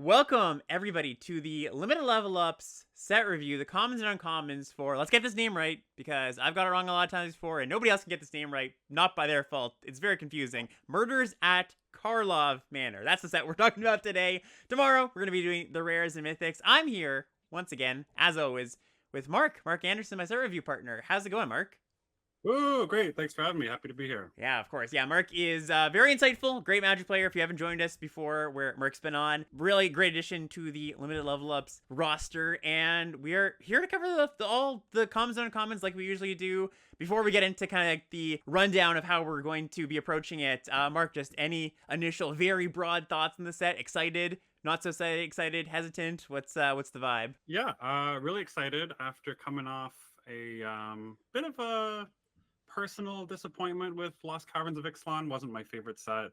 Welcome, everybody, to the Limited Level Ups set review, the commons and uncommons for, let's get this name right, because I've got it wrong a lot of times before, and nobody else can get this name right, not by their fault. It's very confusing. Murders at Karlov Manor. That's the set we're talking about today. Tomorrow, we're going to be doing the rares and mythics. I'm here, once again, as always, with Marc Anderson, my set review partner. How's it going, Marc? Oh, great. Thanks for having me. Happy to be here. Yeah, of course. Yeah, Marc is very insightful, great Magic player. If you haven't joined us before, where Marc's been on, really great addition to the Limited Level Ups roster. And we are here to cover all the commons and uncommons like we usually do. Before we get into kind of like the rundown of how we're going to be approaching it, Marc, just any initial very broad thoughts on the set? Excited? Not so excited? Hesitant? What's the vibe? Yeah, really excited after coming off a bit of a personal disappointment with Lost Caverns of Ixalan. Wasn't my favorite set.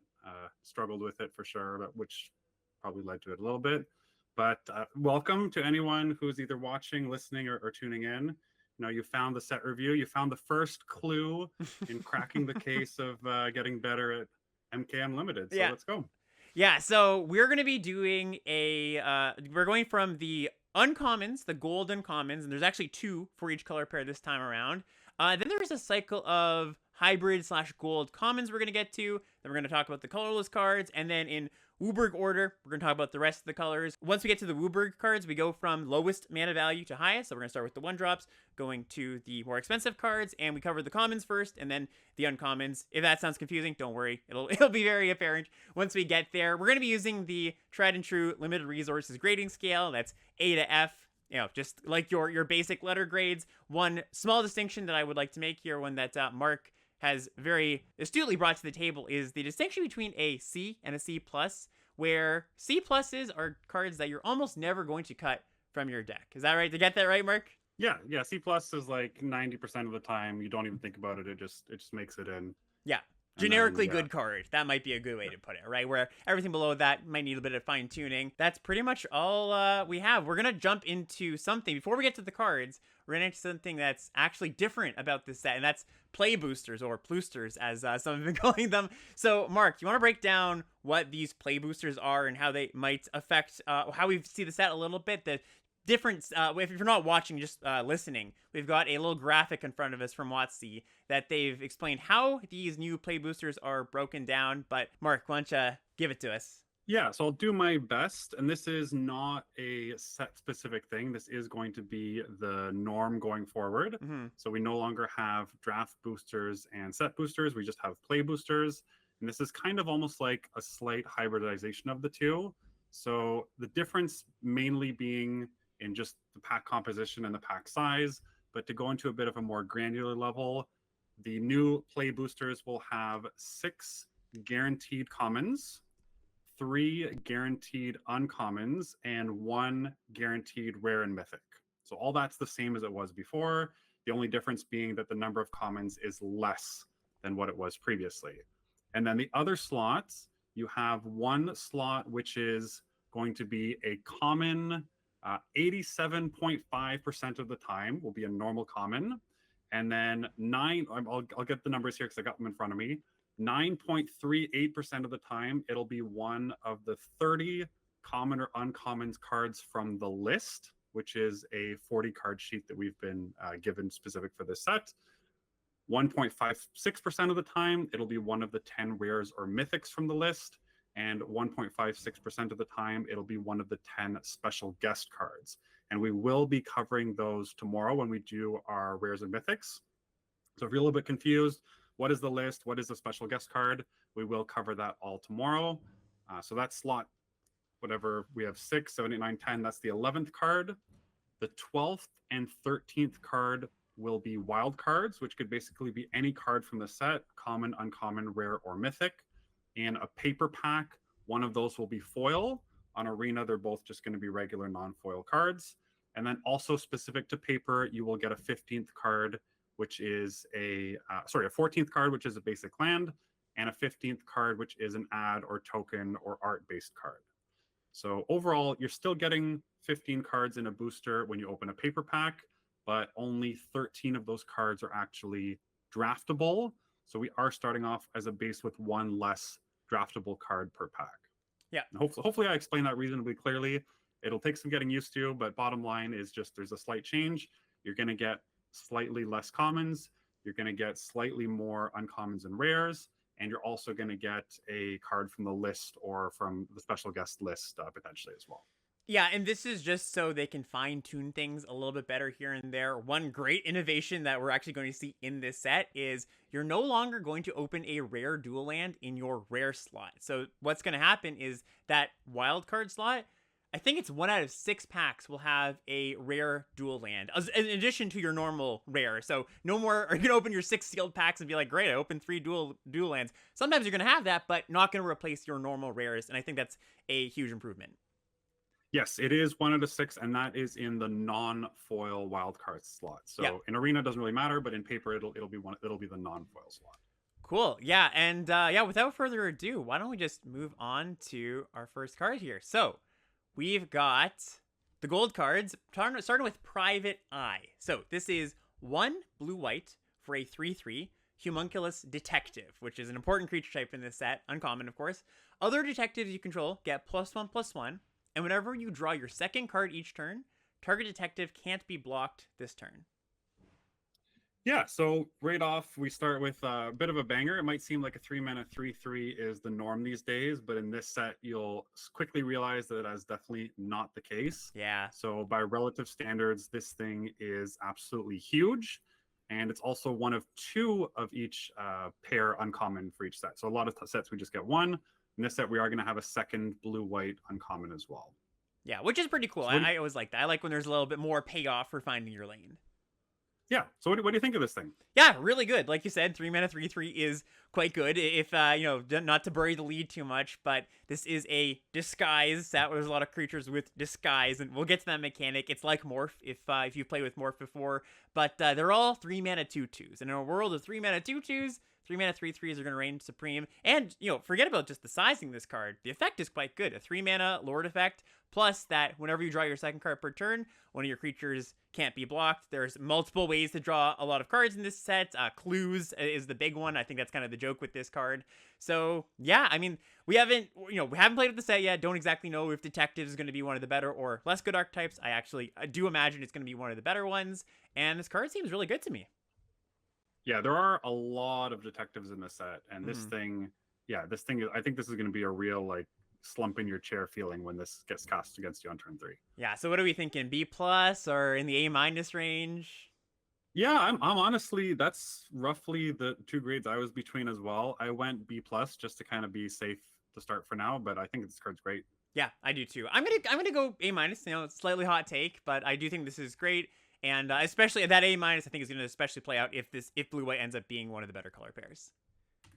Struggled with it for sure, but which probably led to it a little bit. But welcome to anyone who's either watching, listening, or tuning in. You know, you found the set review. You found the first clue in cracking the case of getting better at MKM Limited. So Yeah. let's go. Yeah, so we're going to be doing we're going from the uncommons, the gold uncommons, and there's actually two for each color pair this time around. Then there's a cycle of hybrid / gold commons we're going to get to. Then we're going to talk about the colorless cards, and then in Wooburg order, we're going to talk about the rest of the colors. Once we get to the Wooburg cards, we go from lowest mana value to highest. So we're going to start with the 1-drops, going to the more expensive cards, and we cover the commons first, and then the uncommons. If that sounds confusing, don't worry. It'll be very apparent once we get there. We're going to be using the tried and true limited resources grading scale. That's A to F. You know, just like your basic letter grades. One small distinction that I would like to make here, one that Marc has very astutely brought to the table, is the distinction between a C and a C+, where C pluses are cards that you're almost never going to cut from your deck. Is that right? To get that right, Marc? Yeah. C plus is like 90% of the time you don't even think about it. It just makes it in. Yeah. And then Generically yeah. good card. That might be a good way to put it, right? Where everything below that might need a bit of fine tuning. That's pretty much all we have. We're going to jump into something. Before we get to the cards, we're going to into something that's actually different about this set, and that's play boosters, or ploosters, as some have been calling them. So, Marc, you want to break down what these play boosters are and how they might affect how we see the set a little bit? The difference, if you're not watching, just listening, we've got a little graphic in front of us from WotC that they've explained how these new play boosters are broken down. But Marc, why don't you give it to us? Yeah, so I'll do my best. And this is not a set specific thing. This is going to be the norm going forward. Mm-hmm. So we no longer have draft boosters and set boosters. We just have play boosters. And this is kind of almost like a slight hybridization of the two. So the difference mainly being in just the pack composition and the pack size. But to go into a bit of a more granular level, the new play boosters will have 6 guaranteed commons, 3 guaranteed uncommons, and 1 guaranteed rare and mythic. So all that's the same as it was before. The only difference being that the number of commons is less than what it was previously. And then the other slots, you have 1 slot which is going to be a common. 87.5% of the time will be a normal common. And then I'll get the numbers here because I got them in front of me. 9.38% of the time, it'll be one of the 30 common or uncommon cards from the list, which is a 40 card sheet that we've been given specific for this set. 1.56% of the time, it'll be one of the 10 rares or mythics from the list. And 1.56% of the time, it'll be one of the 10 special guest cards. And we will be covering those tomorrow when we do our rares and mythics. So if you're a little bit confused, what is the list? What is the special guest card? We will cover that all tomorrow. So that's slot, whatever, we have 6, 7, 8, 9, 10. That's the 11th card. The 12th and 13th card will be wild cards, which could basically be any card from the set, common, uncommon, rare, or mythic. In a paper pack, one of those will be foil. On Arena, they're both just going to be regular non-foil cards. And then also specific to paper, you will get a 15th card, which is a 14th card, which is a basic land, and a 15th card, which is an ad or token or art-based card. So overall, you're still getting 15 cards in a booster when you open a paper pack, but only 13 of those cards are actually draftable. So we are starting off as a base with 1 less draftable card per pack. Yeah. Hopefully I explained that reasonably clearly. It'll take some getting used to, but bottom line is just there's a slight change. You're going to get slightly less commons. You're going to get slightly more uncommons and rares. And you're also going to get a card from the list or from the special guest list potentially as well. Yeah, and this is just so they can fine tune things a little bit better here and there. One great innovation that we're actually going to see in this set is you're no longer going to open a rare dual land in your rare slot. So what's going to happen is that wild card slot, I think it's 1 out of 6 packs will have a rare dual land in addition to your normal rare. So no more are you going to open your 6 sealed packs and be like, great, I opened 3 dual lands. Sometimes you're going to have that, but not going to replace your normal rares. And I think that's a huge improvement. Yes, it is 1 out of 6, and that is in the non-foil wildcard slot. So yeah. In Arena, it doesn't really matter, but in paper, it'll be the non-foil slot. Cool. Yeah, and without further ado, why don't we just move on to our first card here? So we've got the gold cards, starting with Private Eye. So this is 1 blue-white for a 3/3 Homunculus Detective, which is an important creature type in this set, uncommon, of course. Other detectives you control get +1/+1. And whenever you draw your second card each turn, target detective can't be blocked this turn. Yeah, so right off, we start with a bit of a banger. It might seem like a 3-mana 3/3 is the norm these days, but in this set, you'll quickly realize that that is definitely not the case. Yeah. So by relative standards, this thing is absolutely huge. And it's also one of 2 of each pair uncommon for each set. So a lot of sets, we just get 1. In this set, we are going to have a second blue-white uncommon as well. Yeah, which is pretty cool. So I always like that. I like when there's a little bit more payoff for finding your lane. Yeah. So what do you think of this thing? Yeah, really good. Like you said, 3-mana 3/3 is quite good. If not to bury the lead too much, but this is a disguise set. There's a lot of creatures with disguise, and we'll get to that mechanic. It's like Morph if you've played with Morph before, but they're all 3-mana 2/2s. And in a world of 3-mana 2/2s, 3-mana 3/3s are going to reign supreme. And, forget about just the sizing of this card. The effect is quite good. A 3-mana Lord effect, plus that whenever you draw your second card per turn, one of your creatures can't be blocked. There's multiple ways to draw a lot of cards in this set. Clues is the big one. I think that's kind of the joke with this card. So, yeah, I mean, we haven't played with the set yet. Don't exactly know if Detective is going to be one of the better or less good archetypes. I do imagine it's going to be one of the better ones. And this card seems really good to me. Yeah, there are a lot of detectives in this set, and this thing, I think this is going to be a real slump in your chair feeling when this gets cast against you on turn 3. Yeah, so what are we thinking? B+ or in the A- range? Yeah, I'm honestly, that's roughly the 2 grades I was between as well. I went B+ just to kind of be safe to start for now, but I think this card's great. Yeah, I do too. I'm gonna go A-. Slightly hot take, but I do think this is great. And especially that A-, I think is going to especially play out if blue-white ends up being one of the better color pairs.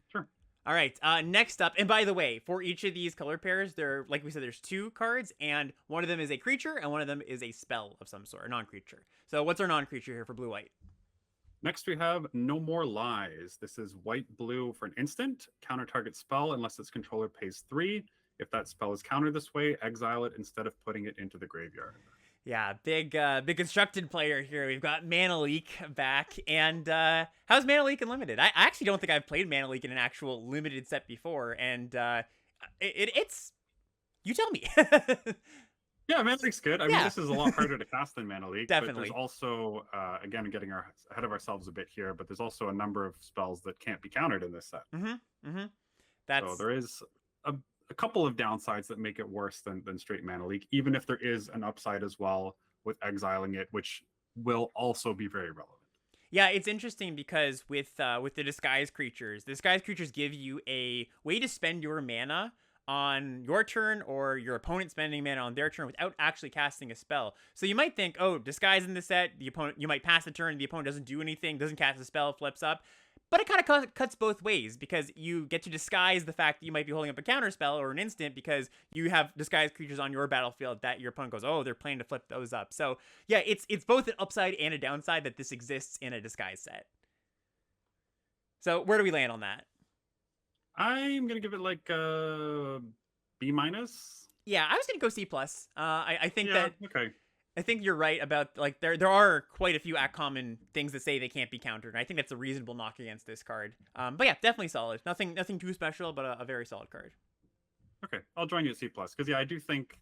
Sure. All right. Next up, and by the way, for each of these color pairs, like we said, there's 2 cards, and one of them is a creature, and one of them is a spell of some sort, a non-creature. So what's our non-creature here for blue-white? Next, we have No More Lies. This is white-blue for an instant. Counter target spell unless its controller pays 3. If that spell is countered this way, exile it instead of putting it into the graveyard. Yeah, big constructed player here. We've got Mana Leak back, and how's Mana Leak in Limited? I actually don't think I've played Mana Leak in an actual limited set before, and it's you tell me. Yeah, Mana Leak's good. I mean, this is a lot harder to cast than Mana Leak. Definitely. But there's also, again, getting ahead of ourselves a bit here, but there's also a number of spells that can't be countered in this set. So there is a couple of downsides that make it worse than straight Mana Leak, even if there is an upside as well with exiling it, which will also be very relevant. Yeah, it's interesting because with the disguised creatures give you a way to spend your mana on your turn or your opponent spending mana on their turn without actually casting a spell. So you might think, oh, disguise in the set, you might pass the turn, the opponent doesn't do anything, doesn't cast a spell, flips up. But it kind of cuts both ways because you get to disguise the fact that you might be holding up a counter spell or an instant because you have disguised creatures on your battlefield that your opponent goes, oh, they're planning to flip those up. So yeah, it's both an upside and a downside that this exists in a disguise set. So where do we land on that? I'm going to give it like a B-. Yeah, I was going to go C+. I think okay. I think you're right about there are quite a few common things that say they can't be countered, and I think that's a reasonable knock against this card. But yeah, definitely solid. Nothing too special, but a very solid card. Okay, I'll join you at C plus because yeah, I do think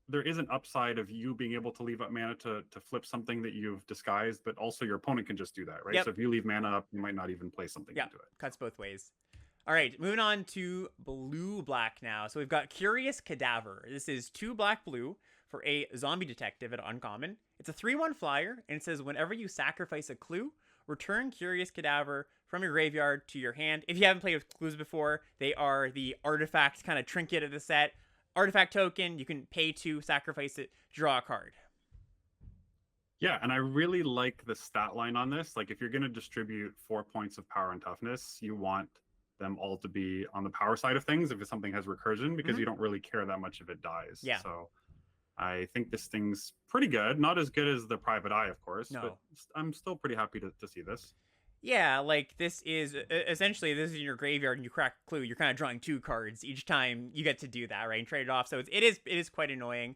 there is an upside of you being able to leave up mana to flip something that you've disguised, but also your opponent can just do that, right? Yep. So if you leave mana up, you might not even play something Yeah, into it. cuts both ways. All right, moving on to blue-black now. So we've got Curious Cadaver. This is 2 black-blue for a zombie detective at uncommon. It's a 3/1 flyer, and it says whenever you sacrifice a clue, return Curious Cadaver from your graveyard to your hand. If you haven't played with clues before, they are the artifact kind of trinket of the set. Artifact token, you can pay to sacrifice it, draw a card. Yeah, and I really like the stat line on this. Like, if you're going to distribute 4 points of power and toughness, you want them all to be on the power side of things if something has recursion, because you don't really care that much if it dies. Yeah. So I think this thing's pretty good. Not as good as the Private Eye, of course, but I'm still pretty happy to see this. Yeah, like this is essentially this is in your graveyard and you crack a clue. You're kind of drawing 2 cards each time you get to do that, right? And trade it off. So it is quite annoying.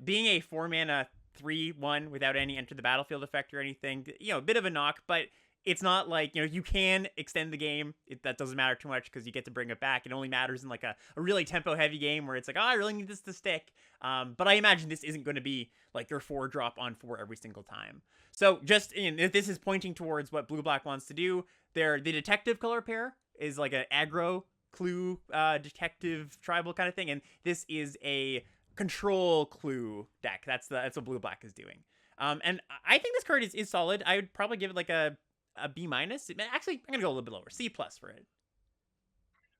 Being a 4 mana 3/1 without any enter the battlefield effect or anything, a bit of a knock, but it's not like, you can extend the game. That doesn't matter too much because you get to bring it back. It only matters in like a really tempo heavy game where it's like, oh, I really need this to stick. But I imagine this isn't going to be like your 4-drop on 4 every single time. So just if this is pointing towards what blue-black wants to do, the detective color pair is like an aggro clue detective tribal kind of thing. And this is a control clue deck. That's what blue-black is doing. And I think this card is solid. I would probably give it like a B minus. Actually, I'm gonna go a little bit lower. C plus for it.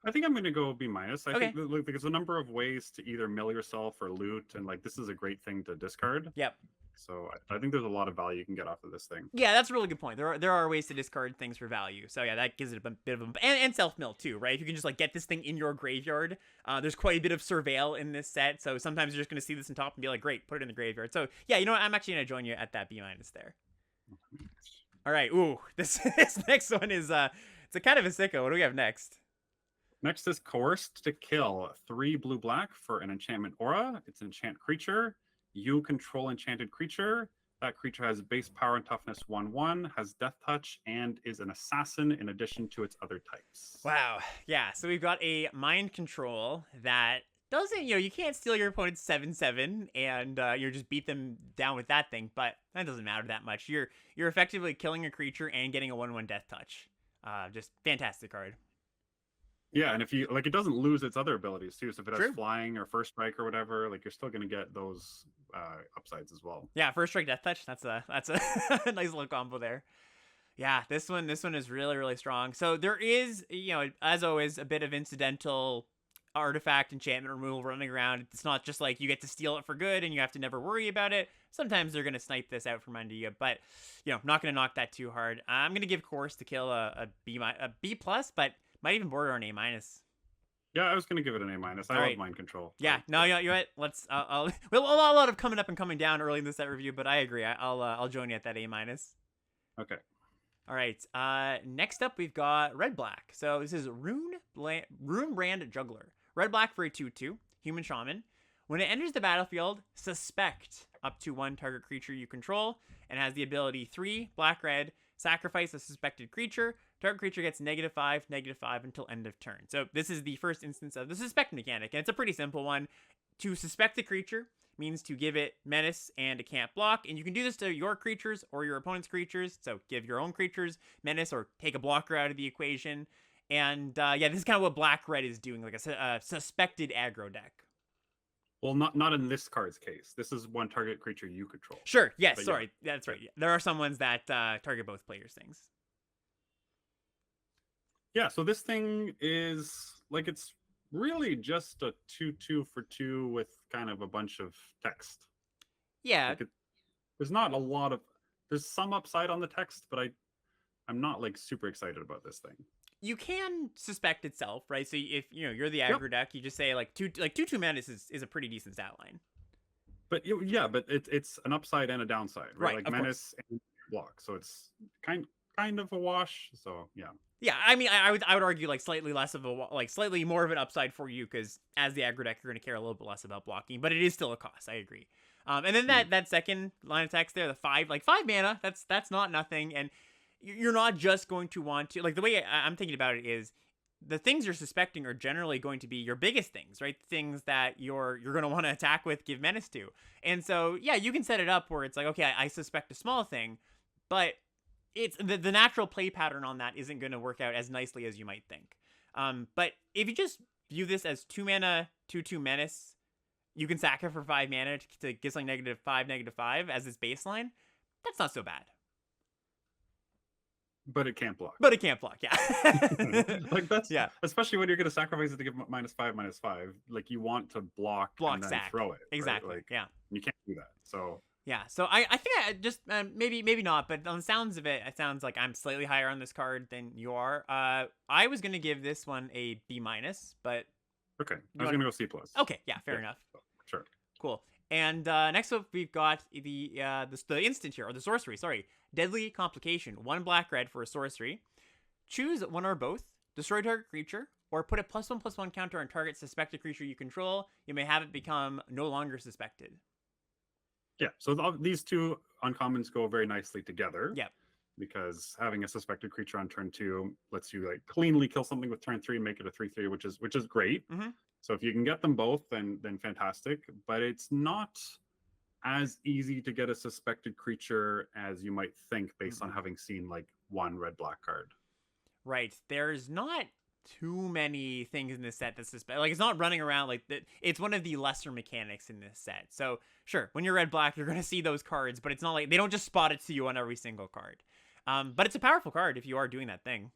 I think I'm gonna go B minus. I think there's a number of ways to either mill yourself or loot, and like this is a great thing to discard. Yep. So I think there's a lot of value you can get off of this thing. Yeah, that's a really good point. There are ways to discard things for value. So yeah, that gives it a bit of a and self mill too, right? If you can just like get this thing in your graveyard, there's quite a bit of surveil in this set. So sometimes you're just gonna see this on top and be like, great, put it in the graveyard. So yeah, you know what? I'm actually gonna join you at that B minus there. All right. Ooh, this next one is it's a kind of a sicko. What do we have next? Next is Coerced to Kill. 3 blue-black for an enchantment aura. It's an enchant creature. You control enchanted creature. That creature has base power and toughness 1/1, has death touch, and is an assassin in addition to its other types. Wow. Yeah. So we've got a mind control that doesn't, you can't steal your opponent's 7/7 and just beat them down with that thing, but that doesn't matter that much. You're effectively killing a creature and getting a 1/1 death touch. Just fantastic card. Yeah, and if you like, it doesn't lose its other abilities too. So if it has flying or first strike or whatever, like you're still gonna get those upsides as well. Yeah, first strike death touch. That's a nice little combo there. Yeah, this one is really, really strong. So there is, as always, a bit of incidental artifact enchantment removal running around. It's not just like you get to steal it for good and you have to never worry about it. Sometimes they're going to snipe this out from under you, but not going to knock that too hard. I'm going to give Course to Kill a B plus, but might even border an A minus. Yeah, I was going to give it an A minus. I love mind control. Yeah, no, you know what? Let's well, a lot of coming up and coming down early in this set review, but I agree. I'll join you at that A minus. Okay. All right. Next up we've got red black. So this is Rune Brand Juggler. Red black for a 2/2 human shaman. When it enters the battlefield, suspect up to 1 target creature you control, and has the ability 3 black red. Sacrifice a suspected creature. Target creature gets -5/-5 until end of turn. So this is the first instance of the suspect mechanic, and it's a pretty simple one. To suspect a creature means to give it menace and it can't block, and you can do this to your creatures or your opponent's creatures. So give your own creatures menace or take a blocker out of the equation. And yeah, this is kind of what black-red is doing, like a suspected aggro deck. Well, not in this card's case. This is 1 target creature you control. Sure, yes, but sorry. Yeah. That's right. Yeah. There are some ones that target both players' things. Yeah, so this thing is, like, it's really just a 2/2 for 2 with kind of a bunch of text. Yeah. Like there's not a lot of... There's some upside on the text, but I'm not, like, super excited about this thing. You can suspect itself, right? So if you're the aggro deck, you just say like 2/2 menace is a pretty decent stat line. But yeah, but it's an upside and a downside, right? Like menace and block, so it's kind of a wash. So yeah. Yeah, I mean, I would argue like slightly less of slightly more of an upside for you because as the aggro deck, you're going to care a little bit less about blocking, but it is still a cost. I agree. And then that second line of text there, the 5 mana, that's not nothing, and you're not just going to want to, like, the way I'm thinking about it is the things you're suspecting are generally going to be your biggest things, right? Things that you're going to want to attack with, give menace to. And so, yeah, you can set it up where it's like, okay, I suspect a small thing, but it's the natural play pattern on that isn't going to work out as nicely as you might think. But if you just view this as 2 mana, 2/2 menace, you can sack it for 5 mana to get something -5/-5 as its baseline. That's not so bad. But it can't block. But it can't block, yeah. Like that's yeah. Especially when you're going to sacrifice it to give -5/-5. Like you want to block and then sack. throw it. Exactly. Right? Like, yeah. You can't do that. So yeah. So I think I just maybe not, but on the sounds of it, it sounds like I'm slightly higher on this card than you are. I was gonna give this one a B-, but okay, I was gonna go C+. Okay, yeah, fair enough. Sure. Cool. And next up, we've got the instant here, or the sorcery. Sorry, Deadly Complication. 1 black/red for a sorcery. Choose one or both. Destroy target creature, or put a +1/+1 counter on target suspected creature you control. You may have it become no longer suspected. Yeah. So these two uncommons go very nicely together. Yep. Because having a suspected creature on turn 2 lets you like cleanly kill something with turn 3 and make it a 3/3, which is great. Mm-hmm. So if you can get them both, then fantastic. But it's not as easy to get a suspected creature as you might think based on having seen like 1 red-black card. Right. There's not too many things in this set that's suspect. Like, it's not running around like that. It's one of the lesser mechanics in this set. So sure, when you're red-black, you're gonna see those cards, but it's not like they don't just spot it to you on every single card. But it's a powerful card if you are doing that thing.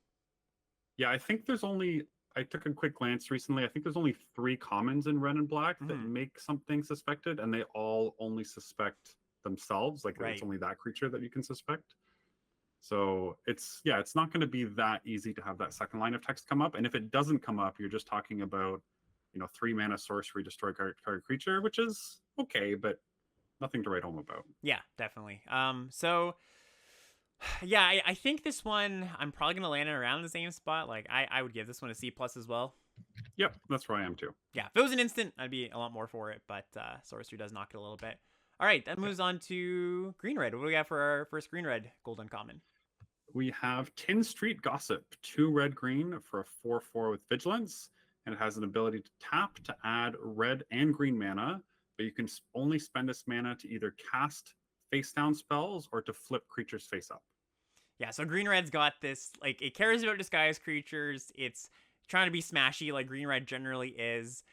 Yeah, I think I took a quick glance recently. I think there's only 3 commons in red and black that make something suspected, and they all only suspect themselves. Like It's only that creature that you can suspect. So it's not going to be that easy to have that second line of text come up. And if it doesn't come up, you're just talking about 3 mana sorcery, destroy target creature, which is okay, but nothing to write home about. Yeah, definitely. So yeah, I think this one, I'm probably going to land it around the same spot. Like, I would give this one a C+ as well. Yep, that's where I am too. Yeah, if it was an instant, I'd be a lot more for it, but sorcery does knock it a little bit. All right, that moves on to green-red. What do we got for our first green-red gold uncommon? We have Tin Street Gossip, 2 red-green for a 4/4 with Vigilance, and it has an ability to tap to add red and green mana, but you can only spend this mana to either cast face-down spells or to flip creatures face-up. Yeah, so green-red's got this, like, it cares about disguised creatures. It's trying to be smashy like green-red generally is.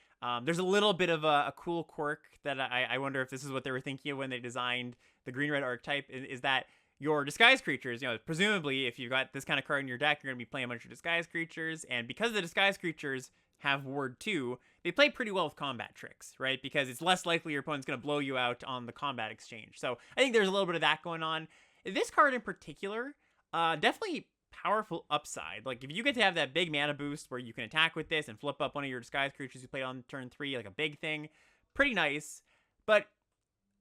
There's a little bit of a cool quirk that I wonder if this is what they were thinking of when they designed the green-red archetype, is that your disguised creatures, presumably if you've got this kind of card in your deck, you're going to be playing a bunch of disguised creatures, and because the disguised creatures have ward 2, they play pretty well with combat tricks, right? Because it's less likely your opponent's going to blow you out on the combat exchange. So I think there's a little bit of that going on. This card in particular, definitely powerful upside. Like, if you get to have that big mana boost where you can attack with this and flip up one of your disguised creatures you played on turn 3, like a big thing, pretty nice. But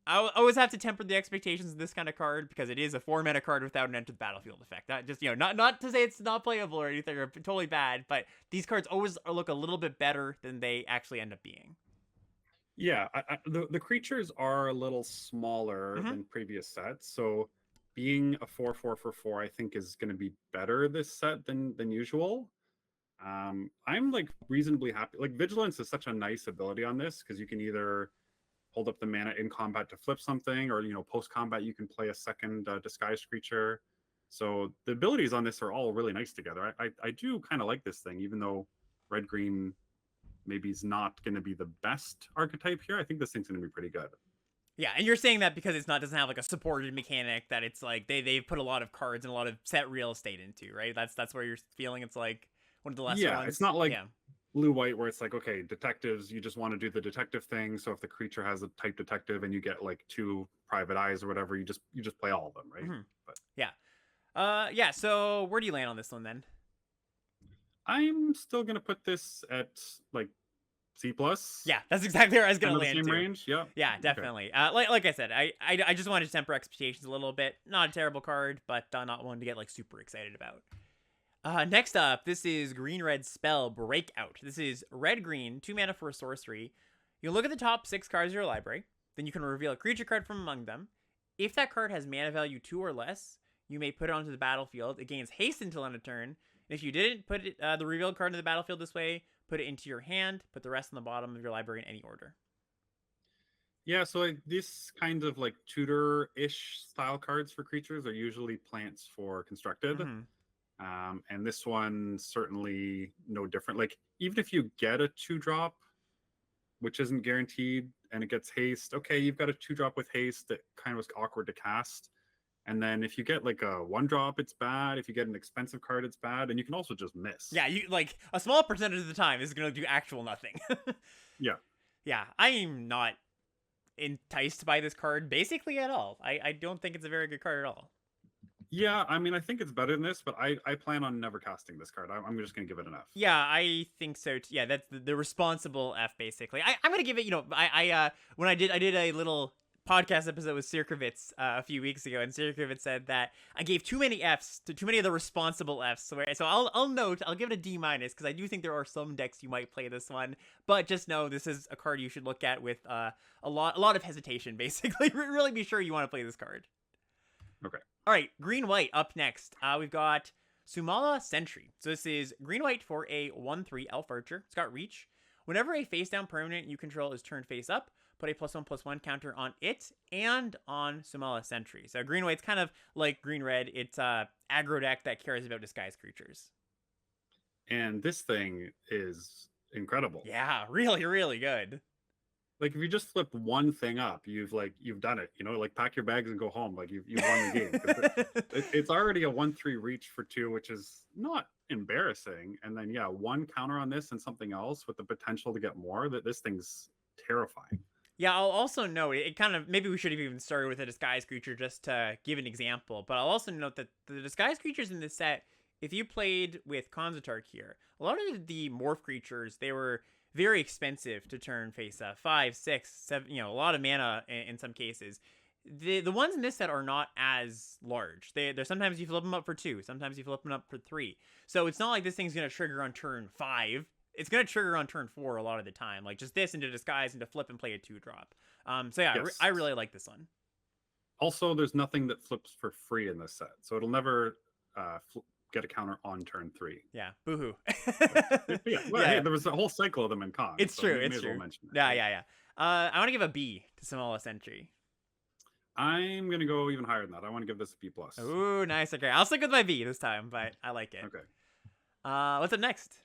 I always have to temper the expectations of this kind of card because it is a 4 mana card without an enter the battlefield effect. Not just, not to say it's not playable or anything or totally bad, but these cards always look a little bit better than they actually end up being. Yeah, the creatures are a little smaller than previous sets, so being a 4/4 for 4, I think, is going to be better this set than usual. I'm like reasonably happy. Like, Vigilance is such a nice ability on this because you can either hold up the mana in combat to flip something, or post combat you can play a second disguised creature. So the abilities on this are all really nice together. I do kind of like this thing, even though red green maybe is not going to be the best archetype here. I think this thing's going to be pretty good. Yeah, and you're saying that because doesn't have like a supported mechanic that it's like they've put a lot of cards and a lot of set real estate into, right? That's where you're feeling it's like one of the lesser ones. It's not like blue-white where it's like, okay, detectives, you just want to do the detective thing. So if the creature has a type detective and you get like 2 private eyes or whatever, you just play all of them, right? But yeah. So where do you land on this one then? I'm still gonna put this at like C+. Yeah, that's exactly where I was gonna land. Same range. Yeah, definitely. Okay. Like I said, I just wanted to temper expectations a little bit. Not a terrible card, but not one to get like super excited about. Next up, this is green-red spell Breakout. This is red-green, 2 mana for a sorcery. You look at the top 6 cards of your library, then you can reveal a creature card from among them. If that card has mana value 2 or less, you may put it onto the battlefield. It gains haste until end of turn. And if you didn't put it, the revealed card into the battlefield this way, put it into your hand, put the rest on the bottom of your library in any order. Yeah, so like this kind of like tutor-ish style cards for creatures are usually plants for constructed. Mm-hmm. And this one certainly no different. Like even if you get a 2-drop, which isn't guaranteed, and it gets haste, okay, you've got a 2-drop with haste that kind of was awkward to cast. And then if you get like a 1-drop, it's bad. If you get an expensive card, it's bad. And you can also just miss. Yeah, you like a small percentage of the time is going to do actual nothing. Yeah. Yeah, I am not enticed by this card basically at all. I don't think it's a very good card at all. Yeah, I mean, I think it's better than this, but I plan on never casting this card. I'm just going to give it an F. Yeah, I think so too. Yeah, that's the responsible F basically. I'm gonna give it. You know, when I did a little podcast episode with Sirkovitz a few weeks ago, and Sirkovitz said that I gave too many Fs to too many of the responsible Fs. So I'll note, I'll give it a D- because I do think there are some decks you might play this one, but just know this is a card you should look at with a lot of hesitation. Basically, really be sure you want to play this card. Okay. All right, green-white up next. We've got Sumala Sentry. So this is green-white for a 1/3 elf archer. It's got reach. Whenever a face-down permanent you control is turned face up, put a +1/+1 counter on it and on Sumala Sentry. So green-white's kind of like green-red. It's a aggro deck that cares about disguised creatures. And this thing is incredible. Yeah, really, really good. Like if you just flip one thing up, you've done it. You know, like pack your bags and go home. Like you've won the game. It's already a 1/3 reach for 2, which is not embarrassing. And then yeah, 1 counter on this and something else with the potential to get more. That this thing's terrifying. Yeah, I'll also note it kind of, maybe we should have even started with a disguised creature just to give an example. But I'll also note that the disguised creatures in this set, if you played with Konzatark here, a lot of the morph creatures, they were very expensive to turn face up. 5, 6, 7, a lot of mana in some cases. The ones in this set are not as large. They're sometimes you flip them up for 2, sometimes you flip them up for 3. So it's not like this thing's gonna trigger on turn 5. It's gonna trigger on turn 4 a lot of the time. Like just this into disguise and to flip and play a 2-drop. So yeah, yes. I really like this one. Also, there's nothing that flips for free in this set, so it'll never get a counter on turn 3. Yeah, boohoo. Hey, there was a whole cycle of them in con. It's true. It's true. Yeah. I want to give a B to Sumala Sentry. I'm gonna go even higher than that. I want to give this a B+. Ooh, nice. Okay, I'll stick with my B this time, but I like it. Okay. What's up next?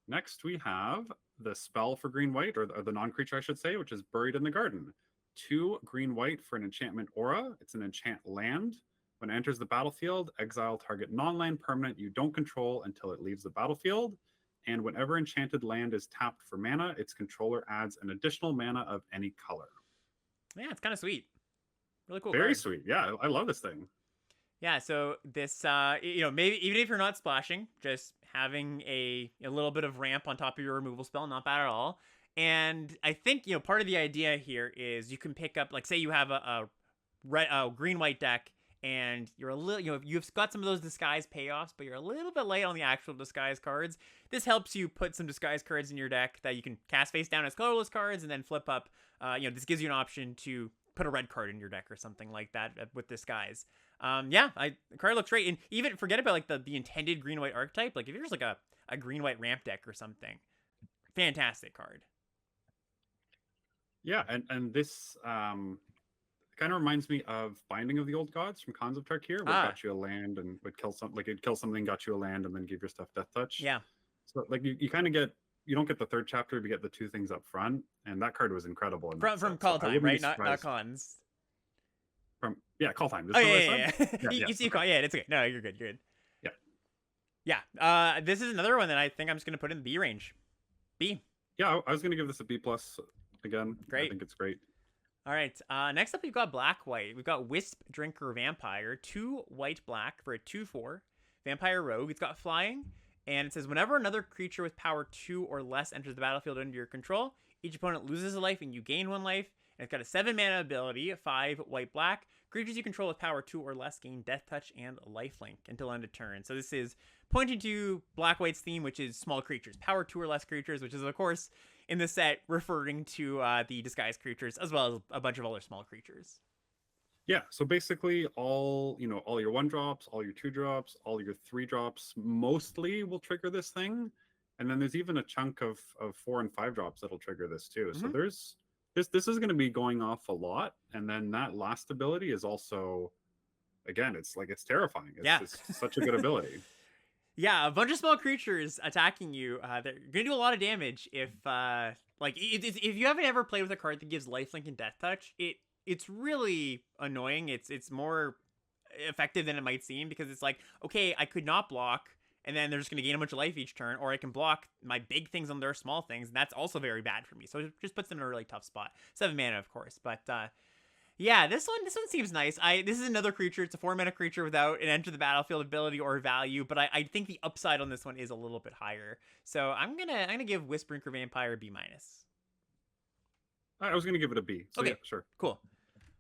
Next, we have the spell for green-white, or the non-creature, I should say, which is Buried in the Garden. 2 green-white for an enchantment aura. It's an enchant land. When it enters the battlefield, exile target non-land permanent you don't control until it leaves the battlefield. And whenever enchanted land is tapped for mana, its controller adds an additional mana of any color. Yeah, it's kind of sweet. Really cool. Very sweet. Yeah, I love this thing. Yeah, so this, maybe even if you're not splashing, just having a little bit of ramp on top of your removal spell, not bad at all. And I think, part of the idea here is you can pick up, like, say you have a green-white deck, and you're a little, you've got some of those disguise payoffs, but you're a little bit late on the actual disguise cards. This helps you put some disguise cards in your deck that you can cast face down as colorless cards and then flip up. This gives you an option to put a red card in your deck or something like that with disguise. The card looks great. And even forget about like the intended green-white archetype. Like if you're just like a green-white ramp deck or something, fantastic card. Yeah, and this kind of reminds me of Binding of the Old Gods from Khans of Tarkir, where it got you a land and would kill something, like it'd kill something, got you a land, and then give your stuff Death Touch. Yeah. So like you kind of get, you don't get the 3rd chapter, you get the 2 things up front, and that card was incredible. From Call Time, right? Not Cons. Call Time. Yeah. You see Call. Yeah, it's okay. No, you're good. You're good. Yeah. This is another one that I think I'm just gonna put in the B range. B. Yeah, I was gonna give this a B+ again. Great. I think it's great. All right. Next up, we've got black-white. We've got Wisp Drinker Vampire, 2 white-black for a 2/4 Vampire Rogue. It's got flying, and it says whenever another creature with power 2 or less enters the battlefield under your control, each opponent loses a life and you gain 1 life. And it's got a 7 mana ability, 5 white-black. Creatures you control with power 2 or less gain Death Touch and Lifelink until end of turn. So this is pointing to black-white's theme, which is small creatures, power 2 or less creatures, which is of course in the set referring to the disguised creatures as well as a bunch of other small creatures. Yeah, so basically all your one drops, all your two drops, all your three drops mostly will trigger this thing. And then there's even a chunk of four and five drops that'll trigger this too. So Hmm. there's this is going to be going off a lot. And then that last ability is also, again, it's like it's terrifying. Yeah. It's such a good ability. Yeah, a bunch of small creatures attacking you. They're gonna do a lot of damage if, like, if you haven't ever played with a card that gives lifelink and death touch, it's really annoying. It's more effective than it might seem because it's like, okay, I could not block, and then they're just gonna gain a bunch of life each turn, or I can block my big things on their small things, and that's also very bad for me. So it just puts them in a really tough spot. 7 mana, of course, but yeah, this one seems nice. This is another creature. It's a 4 mana creature without an enter the battlefield ability or value, but I think the upside on this one is a little bit higher. So I'm gonna give Whisperinker Vampire a B minus. I was going to give it a B. So Okay, yeah, sure. cool.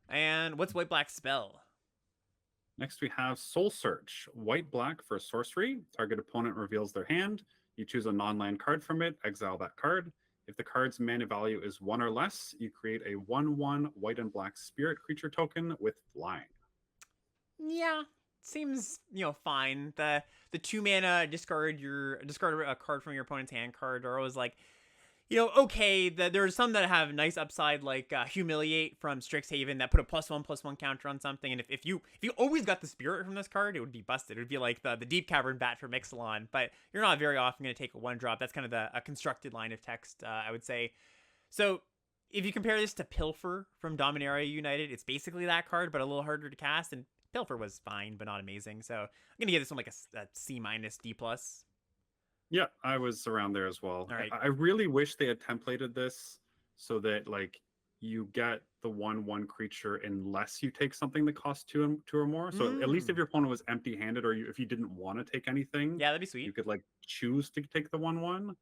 And what's White Black spell? Next we have Soul Search. White black for sorcery. Target opponent reveals their hand. You choose a non-land card from it, exile that card. If the card's mana value is 1 or less, you create a 1/1 white and black spirit creature token with flying. Yeah, seems fine. The 2 mana discard a card from your opponent's hand card are always like, okay. There's some that have nice upside, like Humiliate from Strixhaven that put a +1/+1 counter on something. And if you always got the spirit from this card, it would be busted. It would be like the Deep Cavern Bat from Ixalan. But you're not very often going to take a 1-drop. That's kind of a constructed line of text, I would say. So if you compare this to Pilfer from Dominaria United, it's basically that card, but a little harder to cast. And Pilfer was fine, but not amazing. So I'm going to give this one like a C minus, D plus. Yeah, I was around there as well. All right. I really wish they had templated this so that like you get the 1/1 creature unless you take something that costs two or more. So at least if your opponent was empty-handed, or if you didn't want to take anything, Yeah, that'd be sweet. you could like choose to take the 1/1.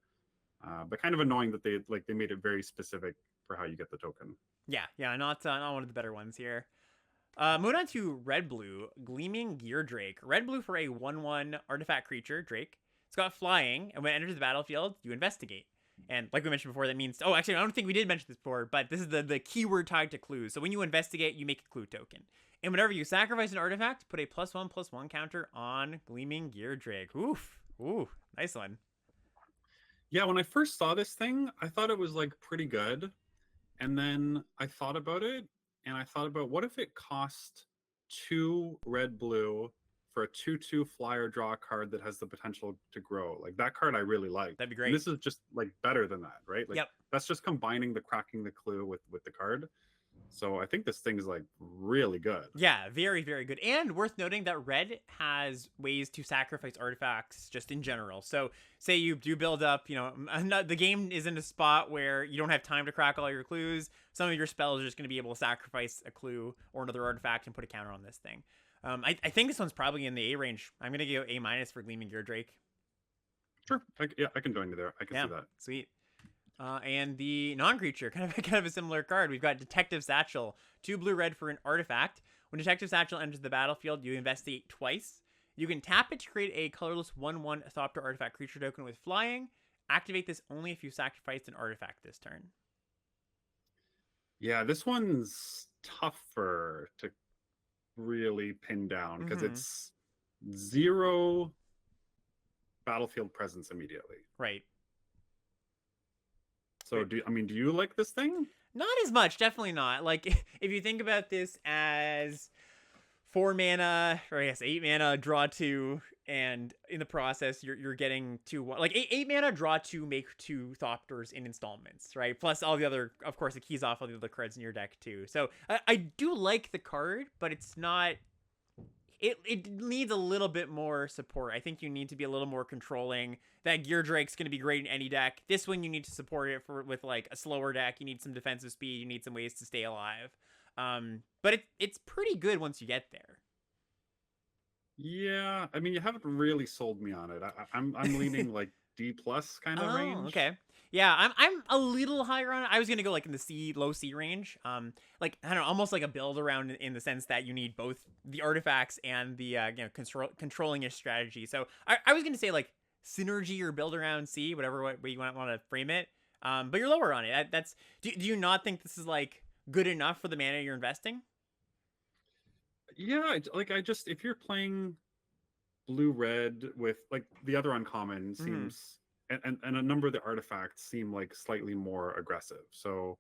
But kind of annoying that they made it very specific for how you get the token. Yeah, not one of the better ones here. Moving on to Red Blue, Gleaming Gear Drake. Red Blue for a 1/1 artifact creature, Drake. It's got flying, and when it enters the battlefield, you investigate. And like we mentioned before, that means, oh, actually, I don't think we did mention this before, but this is the keyword tied to clues. So when you investigate, you make a clue token. And whenever you sacrifice an artifact, put a +1/+1 counter on Gleaming Gear Drake. Ooh, nice one. Yeah, when I first saw this thing, I thought it was like pretty good. And then I thought about it, and I thought about what if it cost 2 red blue for a 2/2 flyer draw card that has the potential to grow. Like that card I really like. That'd be great. And this is just like better than that, right? Like Yep. that's just combining the cracking the clue with the card. So I think this thing is like really good. Yeah, very, very good. And worth noting that red has ways to sacrifice artifacts just in general. So say you do build up, the game is in a spot where you don't have time to crack all your clues. Some of your spells are just going to be able to sacrifice a clue or another artifact and put a counter on this thing. I think this one's probably in the A range. I'm going to go A minus for Gleaming Gear Drake. Sure. I can join you there. I can see that. Sweet. And the non-creature, kind of a similar card. We've got Detective Satchel, 2 blue-red for an artifact. When Detective Satchel enters the battlefield, you investigate twice. You can tap it to create a colorless 1/1 Thopter artifact creature token with flying. Activate this only if you sacrificed an artifact this turn. Yeah, this one's tougher to really pin down because it's 0 battlefield presence immediately. Right. So do you like this thing? Not as much, definitely not. Like if you think about this as 4 mana, or I guess 8 mana, draw 2, and in the process you're getting 2 like 8 mana, draw 2, make 2 Thopters in installments, right? Plus all the other, of course, it keys off all the other cards in your deck too. So I do like the card, but it's not. It needs a little bit more support. I think you need to be a little more controlling. That Gear Drake's going to be great in any deck. This one, you need to support it with like a slower deck. You need some defensive speed. You need some ways to stay alive. But it's pretty good once you get there. Yeah, you haven't really sold me on it. I'm leaning like D plus kind of range. Okay. Yeah, I'm a little higher on it. I was gonna go like in the low C range. Like I don't know, almost like a build around in the sense that you need both the artifacts and the controlling your strategy. So I was gonna say like synergy or build around C, whatever way you want to frame it. But you're lower on it. Do you not think this is like good enough for the mana you're investing? Yeah, like I just if you're playing blue red with like the other uncommon Hmm. seems and a number of the artifacts seem like slightly more aggressive. So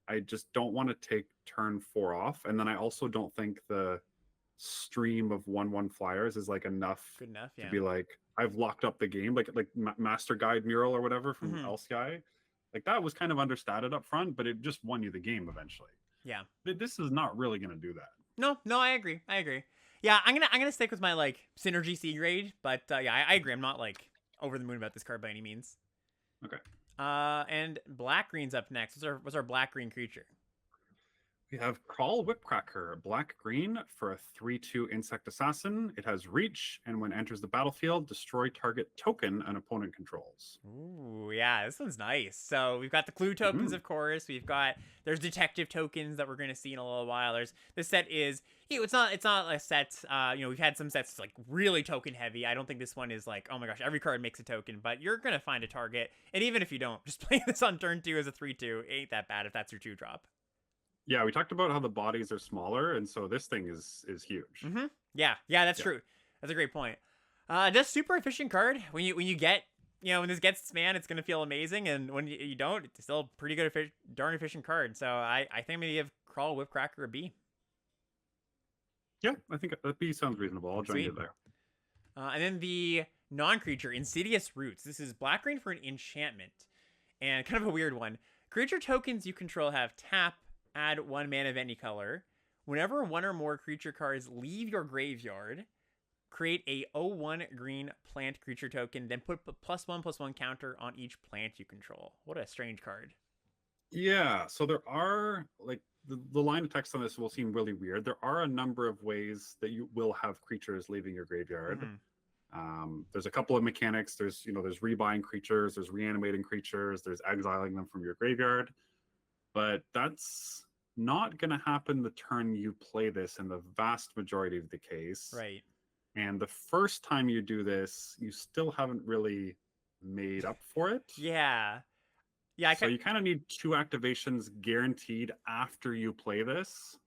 I just don't want to take turn 4 off. And then I also don't think the stream of 1/1 flyers is like enough Good enough. to Yeah. be like I've locked up the game, like Master Guide Mural or whatever from Hmm. LCI. Like that was kind of understated up front, but it just won you the game eventually. Yeah. This is not really going to do that. No, no, I agree. I agree. Yeah, I'm gonna stick with my like synergy C grade, but yeah, I agree. I'm not like over the moon about this card by any means. Okay. And black green's up next. What's our black green creature? We have Crawl Whipcracker, black green for a 3/2 insect assassin. It has reach, and when enters the battlefield, destroy target token an opponent controls. Ooh, yeah, this one's nice. So we've got the clue tokens, Mm-hmm. of course. There's detective tokens that we're gonna see in a little while. This set is it's not a set. We've had some sets like really token heavy. I don't think this one is like, oh my gosh, every card makes a token, but you're gonna find a target. And even if you don't, just playing this on turn 2 as a 3/2 ain't that bad if that's your 2-drop. Yeah, we talked about how the bodies are smaller, and so this thing is huge. Mm-hmm. Yeah, that's Yeah. true. That's a great point. Just super efficient card. When you get when this gets man, it's gonna feel amazing, and when you don't, it's still a pretty good, darn efficient card. So I think I'm gonna give Crawl Whipcracker a B. Yeah, I think that B sounds reasonable. I'll join you Sweet. there. And then the non-creature Insidious Roots. This is black green for an enchantment, and kind of a weird one. Creature tokens you control have tap, add 1 mana of any color. Whenever one or more creature cards leave your graveyard, create a 0/1 green plant creature token, then put +1/+1 counter on each plant you control. What a strange card. Yeah, so there are like the line of text on this will seem really weird. There are a number of ways that you will have creatures leaving your graveyard. Mm-hmm. There's a couple of mechanics. There's rebuying creatures, there's reanimating creatures, there's exiling them from your graveyard. But that's not going to happen the turn you play this in the vast majority of the case. Right. And the first time you do this, you still haven't really made up for it. Yeah. Yeah. So you kind of need 2 activations guaranteed after you play this.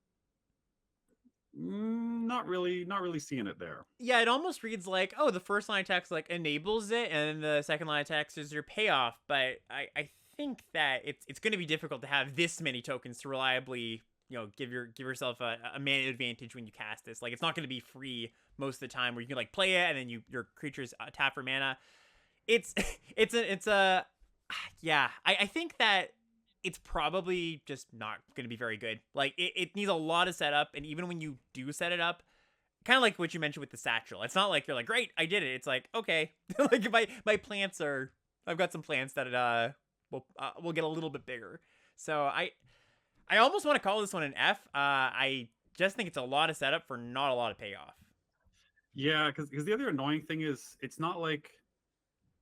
Not really seeing it there. Yeah. It almost reads like, oh, the first line of text like enables it, and the second line of text is your payoff. But I think that it's going to be difficult to have this many tokens to reliably give yourself a mana advantage when you cast this. Like it's not going to be free most of the time where you can like play it and then your creatures tap for mana. It's it's a yeah. I think that it's probably just not going to be very good. Like it needs a lot of setup, and even when you do set it up, kind of like what you mentioned with the satchel, it's not like you're like, great, I did it. It's like, okay, like my plants are, I've got some plants that will get a little bit bigger. So I almost want to call this one an F. I just think it's a lot of setup for not a lot of payoff. Yeah, because the other annoying thing is it's not like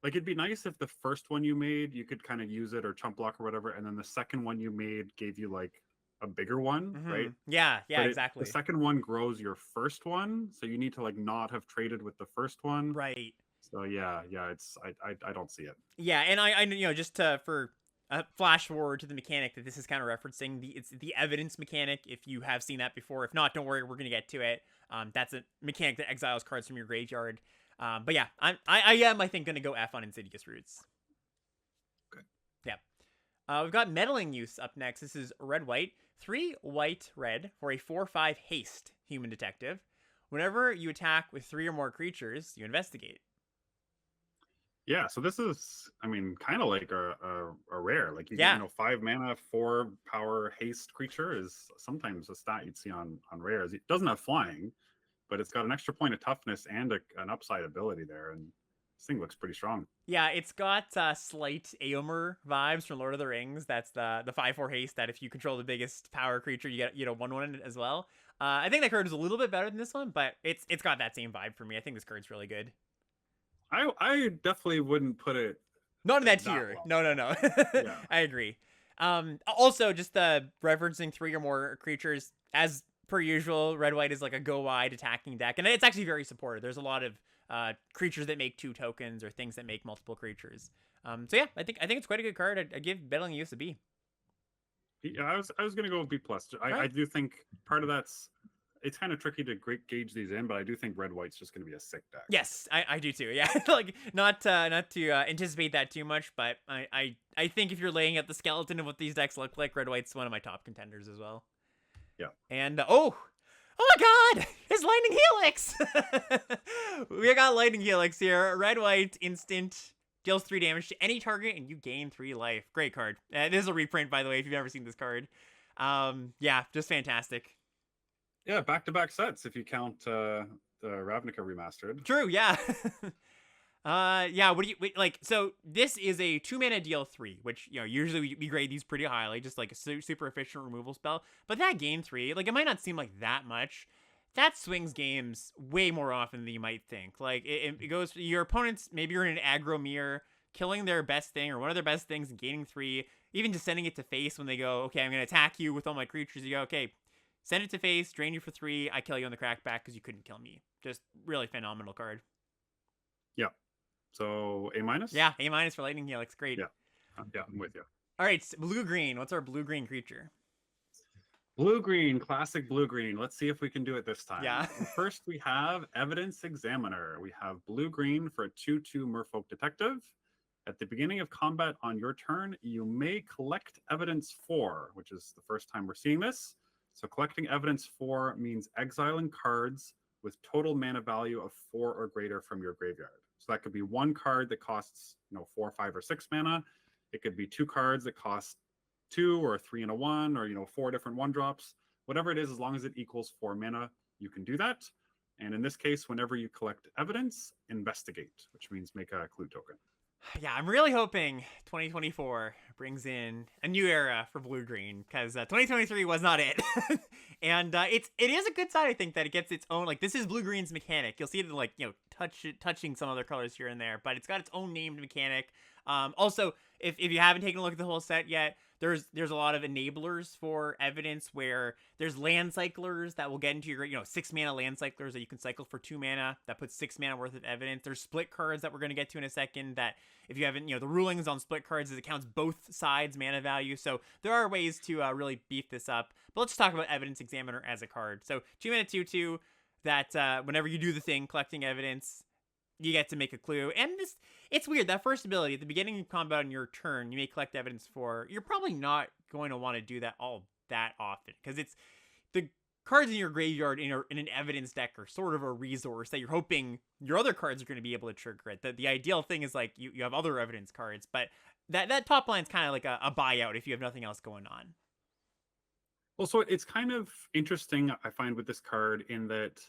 it'd be nice if the first one you made you could kind of use it or chump block or whatever, and then the second one you made gave you like a bigger one, Mm-hmm. right? Yeah, But the exactly. second one grows your first one, so you need to like not have traded with the first one. Right. So yeah, it's I don't see it. Yeah, and I just for a flash forward to the mechanic that this is kind of referencing, it's the evidence mechanic. If you have seen that before, if not, don't worry, we're gonna get to it. That's a mechanic that exiles cards from your graveyard. But yeah, I am, I think, gonna go F on Insidious Roots. Okay. Yeah. We've got Meddling Use up next. This is red white, 3 white red for a 4/5 haste human detective. Whenever you attack with 3 or more creatures, you investigate. Yeah, so this is, I mean, kind of like a rare. Like you get, Yeah. 5 mana, 4 power haste creature is sometimes a stat you'd see on rares. It doesn't have flying, but it's got an extra point of toughness and an upside ability there, and this thing looks pretty strong. Yeah, it's got slight Aomer vibes from Lord of the Rings. That's the 5/4 haste that if you control the biggest power creature, you get 1/1 as well. I think that card is a little bit better than this one, but it's got that same vibe for me. I think this card's really good. I definitely wouldn't put it Not in that that tier. low. No. Yeah. I agree. Also, just referencing 3 or more creatures, as per usual, red white is like a go wide attacking deck, and it's actually very supportive. There's a lot of creatures that make 2 tokens or things that make multiple creatures. So yeah, I think it's quite a good card. I'd give Meddling Use a B. Yeah, I was gonna go B plus. I Right. do think part of that's it's kind of tricky to gauge these in, but I do think red white's just going to be a sick deck. Yes, I do too. Yeah, like not to anticipate that too much, but I think if you're laying out the skeleton of what these decks look like, red white's one of my top contenders as well. Yeah. And oh my God, it's Lightning Helix. We got Lightning Helix here. Red white instant deals 3 damage to any target, and you gain 3 life. Great card. This is a reprint, by the way, if you've never seen this card. Yeah, just fantastic. Yeah, back-to-back sets if you count the Ravnica remastered. True, yeah. Yeah, what do you like? So this is a 2-mana DL3, which usually we grade these pretty highly, just like a super efficient removal spell. But that gain 3, like it might not seem like that much. That swings games way more often than you might think. Like it goes your opponents. Maybe you're in an aggro mirror, killing their best thing or one of their best things and gaining 3. Even just sending it to face when they go, okay, I'm gonna attack you with all my creatures. You go, okay. Send it to face, drain you for 3, I kill you on the crackback because you couldn't kill me. Just really phenomenal card. Yeah. So A-? Yeah, A- for Lightning Helix. Great. Yeah. Yeah, I'm with you. All right, blue-green. What's our blue-green creature? Blue-green, classic blue-green. Let's see if we can do it this time. Yeah. First, we have Evidence Examiner. We have blue-green for a 2/2 Merfolk Detective. At the beginning of combat on your turn, you may collect Evidence 4, which is the first time we're seeing this. So collecting Evidence 4 means exiling cards with total mana value of 4 or greater from your graveyard. So that could be one card that costs 4, 5, or 6 mana. It could be 2 cards that cost 2 or 3 and a 1, or 4 different 1-drops. Whatever it is, as long as it equals 4 mana, you can do that. And in this case, whenever you collect evidence, investigate, which means make a clue token. Yeah, I'm really hoping 2024 brings in a new era for blue-green, because 2023 was not it. And it is a good side, I think, that it gets its own, like, this is blue-green's mechanic. You'll see it, like, touching some other colors here and there, but it's got its own named mechanic. Also, if you haven't taken a look at the whole set yet, there's a lot of enablers for evidence where there's land cyclers that will get into your 6 mana land cyclers that you can cycle for 2 mana that puts 6 mana worth of evidence. There's split cards that we're going to get to in a second that if you haven't, the rulings on split cards is it counts both sides mana value. So there are ways to really beef this up. But let's talk about Evidence Examiner as a card. So 2 mana 2/2 that whenever you do the thing collecting evidence, you get to make a clue. And it's weird. That first ability, at the beginning of combat on your turn, you may collect evidence for. You're probably not going to want to do that all that often. Because it's the cards in your graveyard in an evidence deck are sort of a resource that you're hoping your other cards are going to be able to trigger it. The ideal thing is like you have other evidence cards. But that top line's kind of like a buyout if you have nothing else going on. Well, so it's kind of interesting, I find, with this card in that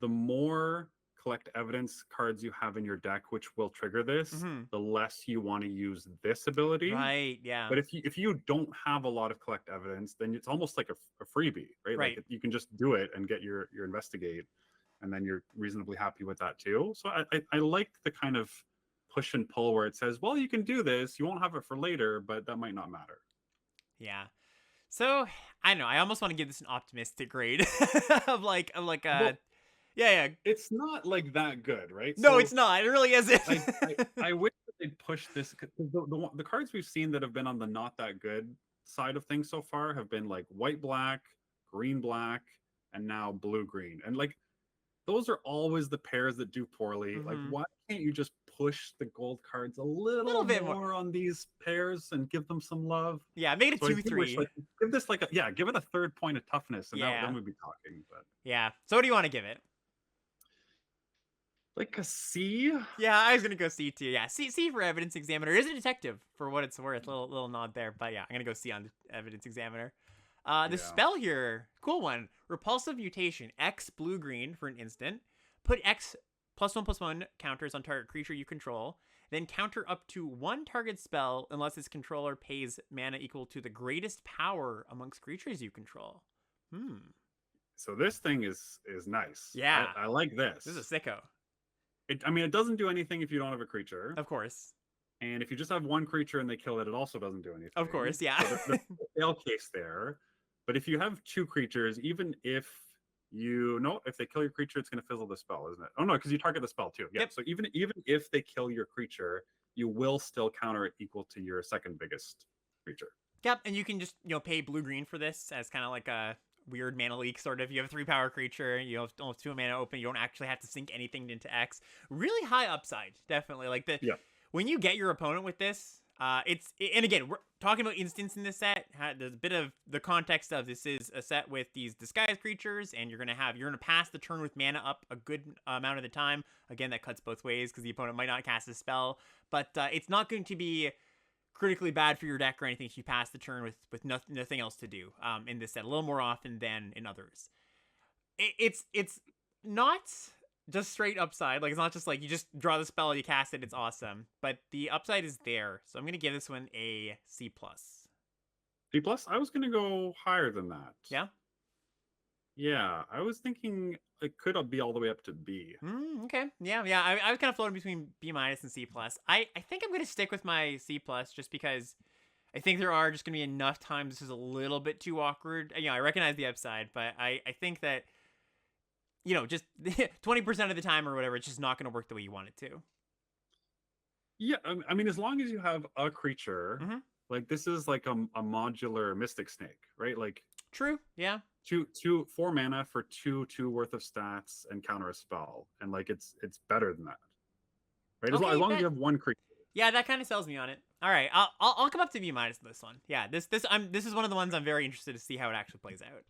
the more collect evidence cards you have in your deck, which will trigger this, the less you want to use this ability. Right, yeah. But if you don't have a lot of collect evidence, then it's almost like a freebie, right? Like you can just do it and get your investigate, and then you're reasonably happy with that too. So I like the kind of push and pull where it says, well, you can do this, you won't have it for later, but that might not matter. Yeah. So I don't know. I almost want to give this an optimistic grade of like well, yeah. It's not like that good, right? No, it's not. It really isn't. I wish that they'd push this. The cards we've seen that have been on the not that good side of things so far have been like white black, green black, and now blue green. And like those are always the pairs that do poorly. Like why can't you just push the gold cards a little bit more on these pairs and give them some love? Yeah, make it a 2/3. Like, give this like give it a 3rd point of toughness, and then we'd be talking. But yeah. So what do you want to give it? Like a C? Yeah, I was gonna go C too. Yeah, C for Evidence Examiner. It is a detective for what it's worth. Little nod there, but yeah, I'm gonna go C on Evidence Examiner. The spell here, cool one. Repulsive Mutation. X blue-green for an instant. Put X +1/+1 counters on target creature you control. Then counter up to 1 target spell unless its controller pays mana equal to the greatest power amongst creatures you control. So this thing is nice. Yeah, I like this. This is a sicko. It doesn't do anything if you don't have a creature. Of course. And if you just have one creature and they kill it, it also doesn't do anything. Of course, yeah. So there's a fail case there. But if you have 2 creatures, even if if they kill your creature, it's going to fizzle the spell, isn't it? Oh no, because you target the spell too. Yeah. Yep. So even if they kill your creature, you will still counter it equal to your second biggest creature. Yep, and you can just pay blue-green for this as kind of like a weird mana leak sort of. You have a 3-power creature, you have almost 2 mana open, you don't actually have to sink anything into X. Really high upside, definitely. Like Yeah. when you get your opponent with this, and again, we're talking about instants in this set. There's a bit of the context of this is a set with these disguise creatures, and you're gonna pass the turn with mana up a good amount of the time. Again, that cuts both ways because the opponent might not cast a spell, but it's not going to be critically bad for your deck or anything if you pass the turn with nothing else to do in this set a little more often than in others. It's not just straight upside. Like, it's not just like you just draw the spell, you cast it, it's awesome. But the upside is there. So I'm going to give this one a C+. C+? I was going to go higher than that. Yeah? Yeah, I was thinking it could be all the way up to B. Okay. Yeah. I was kind of floating between B- and C+. I think I'm going to stick with my C+, just because I think there are just going to be enough times this is a little bit too awkward. You know, I recognize the upside, but I think that, you know, just 20% of the time or whatever, it's just not going to work the way you want it to. Yeah, I mean, as long as you have a creature, like this is like a modular Mystic Snake, right? Like, true, yeah. 4 mana for 2 worth of stats and counter a spell, and like it's better than that, right? As long as you have one creature. Yeah, that kind of sells me on it. All right, I'll come up to B- this one. Yeah, this is one of the ones I'm very interested to see how it actually plays out.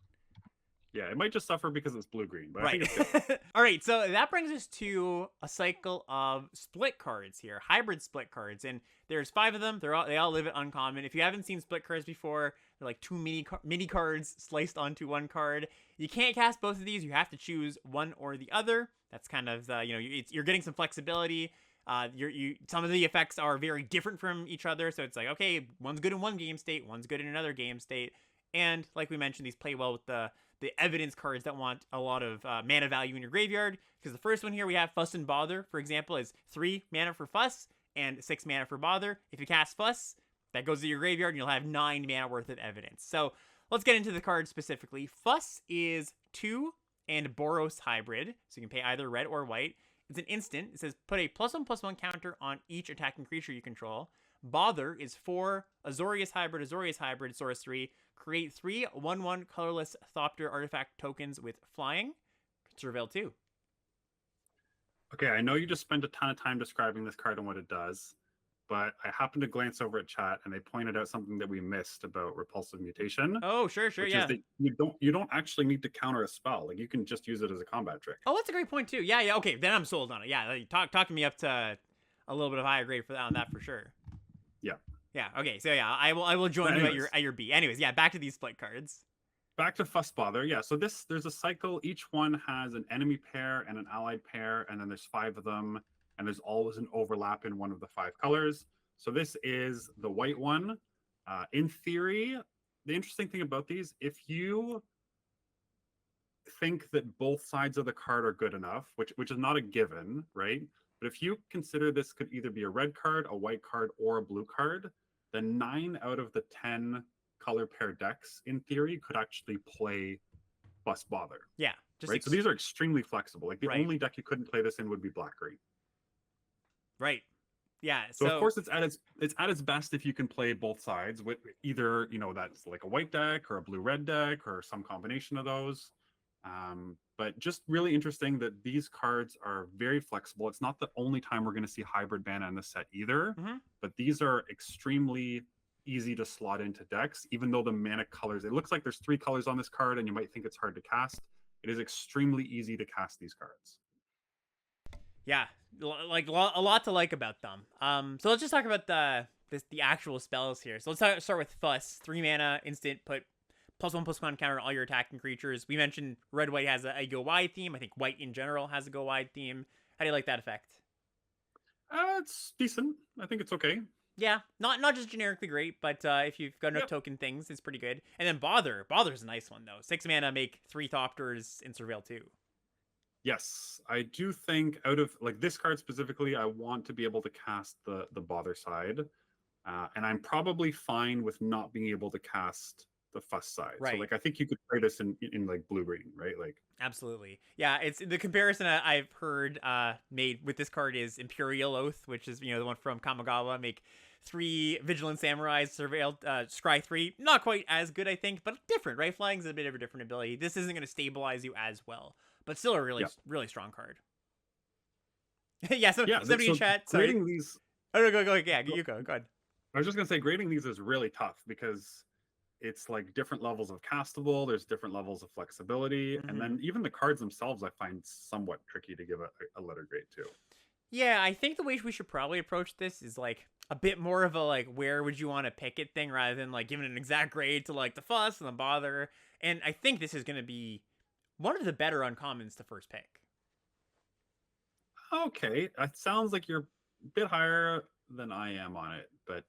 Yeah, it might just suffer because it's blue-green, but right. I think it's good. All right, so that brings us to a cycle of split cards here, hybrid split cards, and there's 5 of them. They all live at uncommon. If you haven't seen split cards before, they're like 2 mini cards sliced onto one card. You can't cast both of these. You have to choose one or the other. That's kind of you're getting some flexibility. Some of the effects are very different from each other, so it's like, okay, one's good in one game state, one's good in another game state, and like we mentioned, these play well with the evidence cards that want a lot of mana value in your graveyard. Because the first one here we have Fuss and Bother, for example, is 3 mana for Fuss and 6 mana for Bother. If you cast Fuss, that goes to your graveyard and you'll have 9 mana worth of evidence. So let's get into the card specifically. Fuss is 2 and Boros hybrid, so you can pay either red or white. It's an instant. It says put a +1/+1 counter on each attacking creature you control. Bother is 4 Azorius hybrid, Source 3. Create 3 1/1 colorless Thopter artifact tokens with flying. Surveil 2. Okay, I know you just spent a ton of time describing this card and what it does, but I happened to glance over at chat and they pointed out something that we missed about Repulsive Mutation. Oh, sure, which yeah. is that you don't actually need to counter a spell. Like, you can just use it as a combat trick. Oh, that's a great point too. Yeah. Okay, then I'm sold on it. Yeah, talking me up to a little bit of higher grade on that for sure. Yeah. Yeah. Okay. So yeah, I will join you at your B. Anyways, yeah. Back to these split cards. Back to Fuss Bother. Yeah. So there's a cycle. Each one has an enemy pair and an allied pair, and then there's 5 of them, and there's always an overlap in one of the 5 colors. So this is the white one. In theory, the interesting thing about these, if you think that both sides of the card are good enough, which is not a given, right? But if you consider this could either be a red card, a white card, or a blue card, then 9 out of the 10 color pair decks, in theory, could actually play Fuss Bother. Yeah. Right? So these are extremely flexible. Like, the only deck you couldn't play this in would be black-green. Right. Yeah. So of course it's at its best if you can play both sides with either, that's like a white deck or a blue-red deck or some combination of those. But just really interesting that these cards are very flexible. It's not the only time we're going to see hybrid mana in the set either, but these are extremely easy to slot into decks, even though the mana colors, it looks like there's 3 colors on this card and you might think it's hard to cast. It is extremely easy to cast these cards. Yeah, like a lot to like about them. So let's just talk about the actual spells here. So let's start with Fuss. 3 mana, instant, put +1/+1 counter on all your attacking creatures. We mentioned red-white has a go wide theme. I think white in general has a go wide theme. How do you like that effect? It's decent. I think it's okay. Yeah, not just generically great, but if you've got enough token things, it's pretty good. And then Bother's a nice one though. 6 mana, make 3 Thopters in Surveil 2. Yes, I do think out of like this card specifically, I want to be able to cast the Bother side, and I'm probably fine with not being able to cast the Fuss side. Right. So like I think you could play this in like blue-green, right? Like absolutely. Yeah, it's the comparison I've heard made with this card is Imperial Oath, which is the one from Kamigawa. Make 3 Vigilant Samurais, Surveil, Scry 3. Not quite as good, I think, but different, right? Flying's a bit of a different ability. This isn't going to stabilize you as well, but still a really, Yeah. really strong card. Yeah, so Yeah. somebody in chat, sorry. Grading these. Oh, no, go. Yeah, you go. Go ahead. I was just gonna say grading these is really tough because it's like different levels of castable. There's different levels of flexibility, and then even the cards themselves, I find somewhat tricky to give a letter grade to. Yeah, I think the way we should probably approach this is like a bit more of a like where would you want to pick it thing rather than like giving an exact grade to like the fuss and the bother. And I think this is going to be one of the better uncommons to first pick. Okay, it sounds like you're a bit higher than I am on it, but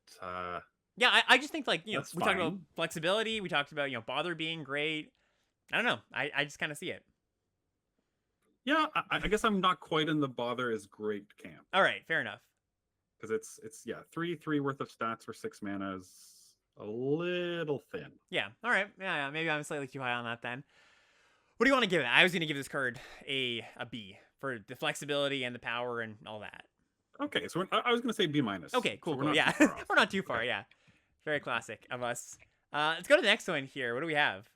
yeah, I just think like, you know, that's we talked about fine. flexibility, we talked about, you know, bother being great. I don't know. I just kind of see it. Yeah, I guess I'm not quite in the bother is great camp All right, fair enough. because it's 3 worth of stats for 6 mana is a little thin. Yeah. All right. Yeah, maybe I'm slightly too high on that then. What do you want to give it? I was going to give this card a B for the flexibility and the power and all that. Okay, so I was gonna say B minus. Okay, cool. So we're Cool. not Yeah, too far off. we're not too far. Yeah, very classic of us. Let's go to the next one here. What do we have?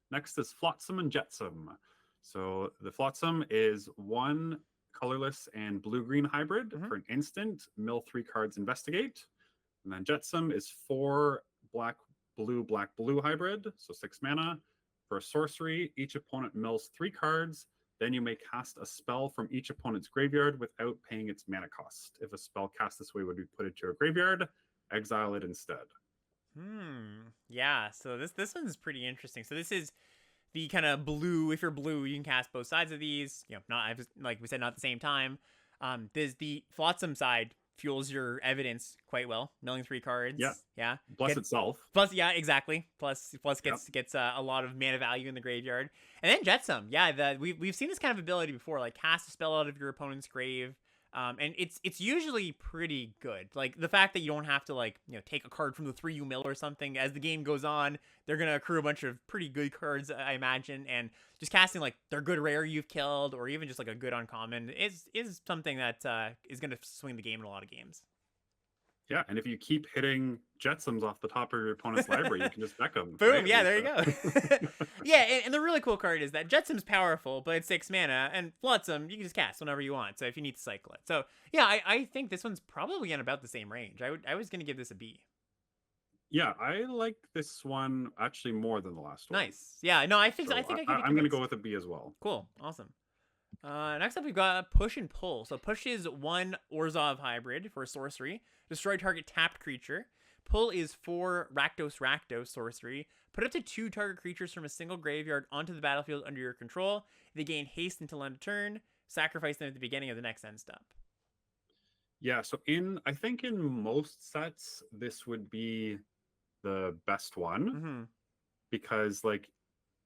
Next is Flotsam and Jetsam. So the Flotsam is 1 colorless and blue-green hybrid for an instant. Mill 3 cards, investigate. And then Jetsam is 4 black-blue hybrid, so 6 mana. For a sorcery, each opponent mills 3 cards. Then you may cast a spell from each opponent's graveyard without paying its mana cost. If a spell cast this way would be put into a graveyard, exile it instead. Yeah, so this one's pretty interesting. So this is the kind of blue. If you're blue, you can cast both sides of these. You know, not like we said, not at the same time. There's the Flotsam side fuels your evidence quite well, milling 3 cards. Yeah. Plus itself. Plus, yeah, exactly. Plus gets a lot of mana value in the graveyard. And then Jetsam, yeah, we've seen this kind of ability before, like cast a spell out of your opponent's grave. And it's usually pretty good. Like the fact that you don't have to like, you know, take a card from the 3 you mill or something. As the game goes on, they're gonna accrue a bunch of pretty good cards, I imagine. And just casting like their good rare you've killed, or even just like a good uncommon, is something that is gonna swing the game in a lot of games. Yeah, and if you keep hitting Jetsams off the top of your opponent's library, you can just deck them. Boom, right? yeah, there you go. Yeah, and the really cool card is that Jetsam's powerful, but it's 6 mana, and Flotsam, you can just cast whenever you want, so if you need to cycle it. So, yeah, I think this one's probably in about the same range. I was going to give this a B. Yeah, I like this one actually more than the last one. Nice. Yeah, no, I think So I'm going to go with a B as well. Cool, awesome. Next up, we've got Push and Pull. So Push is 1 Orzhov hybrid for sorcery. Destroy target tapped creature. Pull is 4 Rakdos sorcery. Put up to 2 target creatures from a single graveyard onto the battlefield under your control. They gain haste until end of turn. Sacrifice them at the beginning of the next end step. Yeah, so I think in most sets, this would be the best one. Because like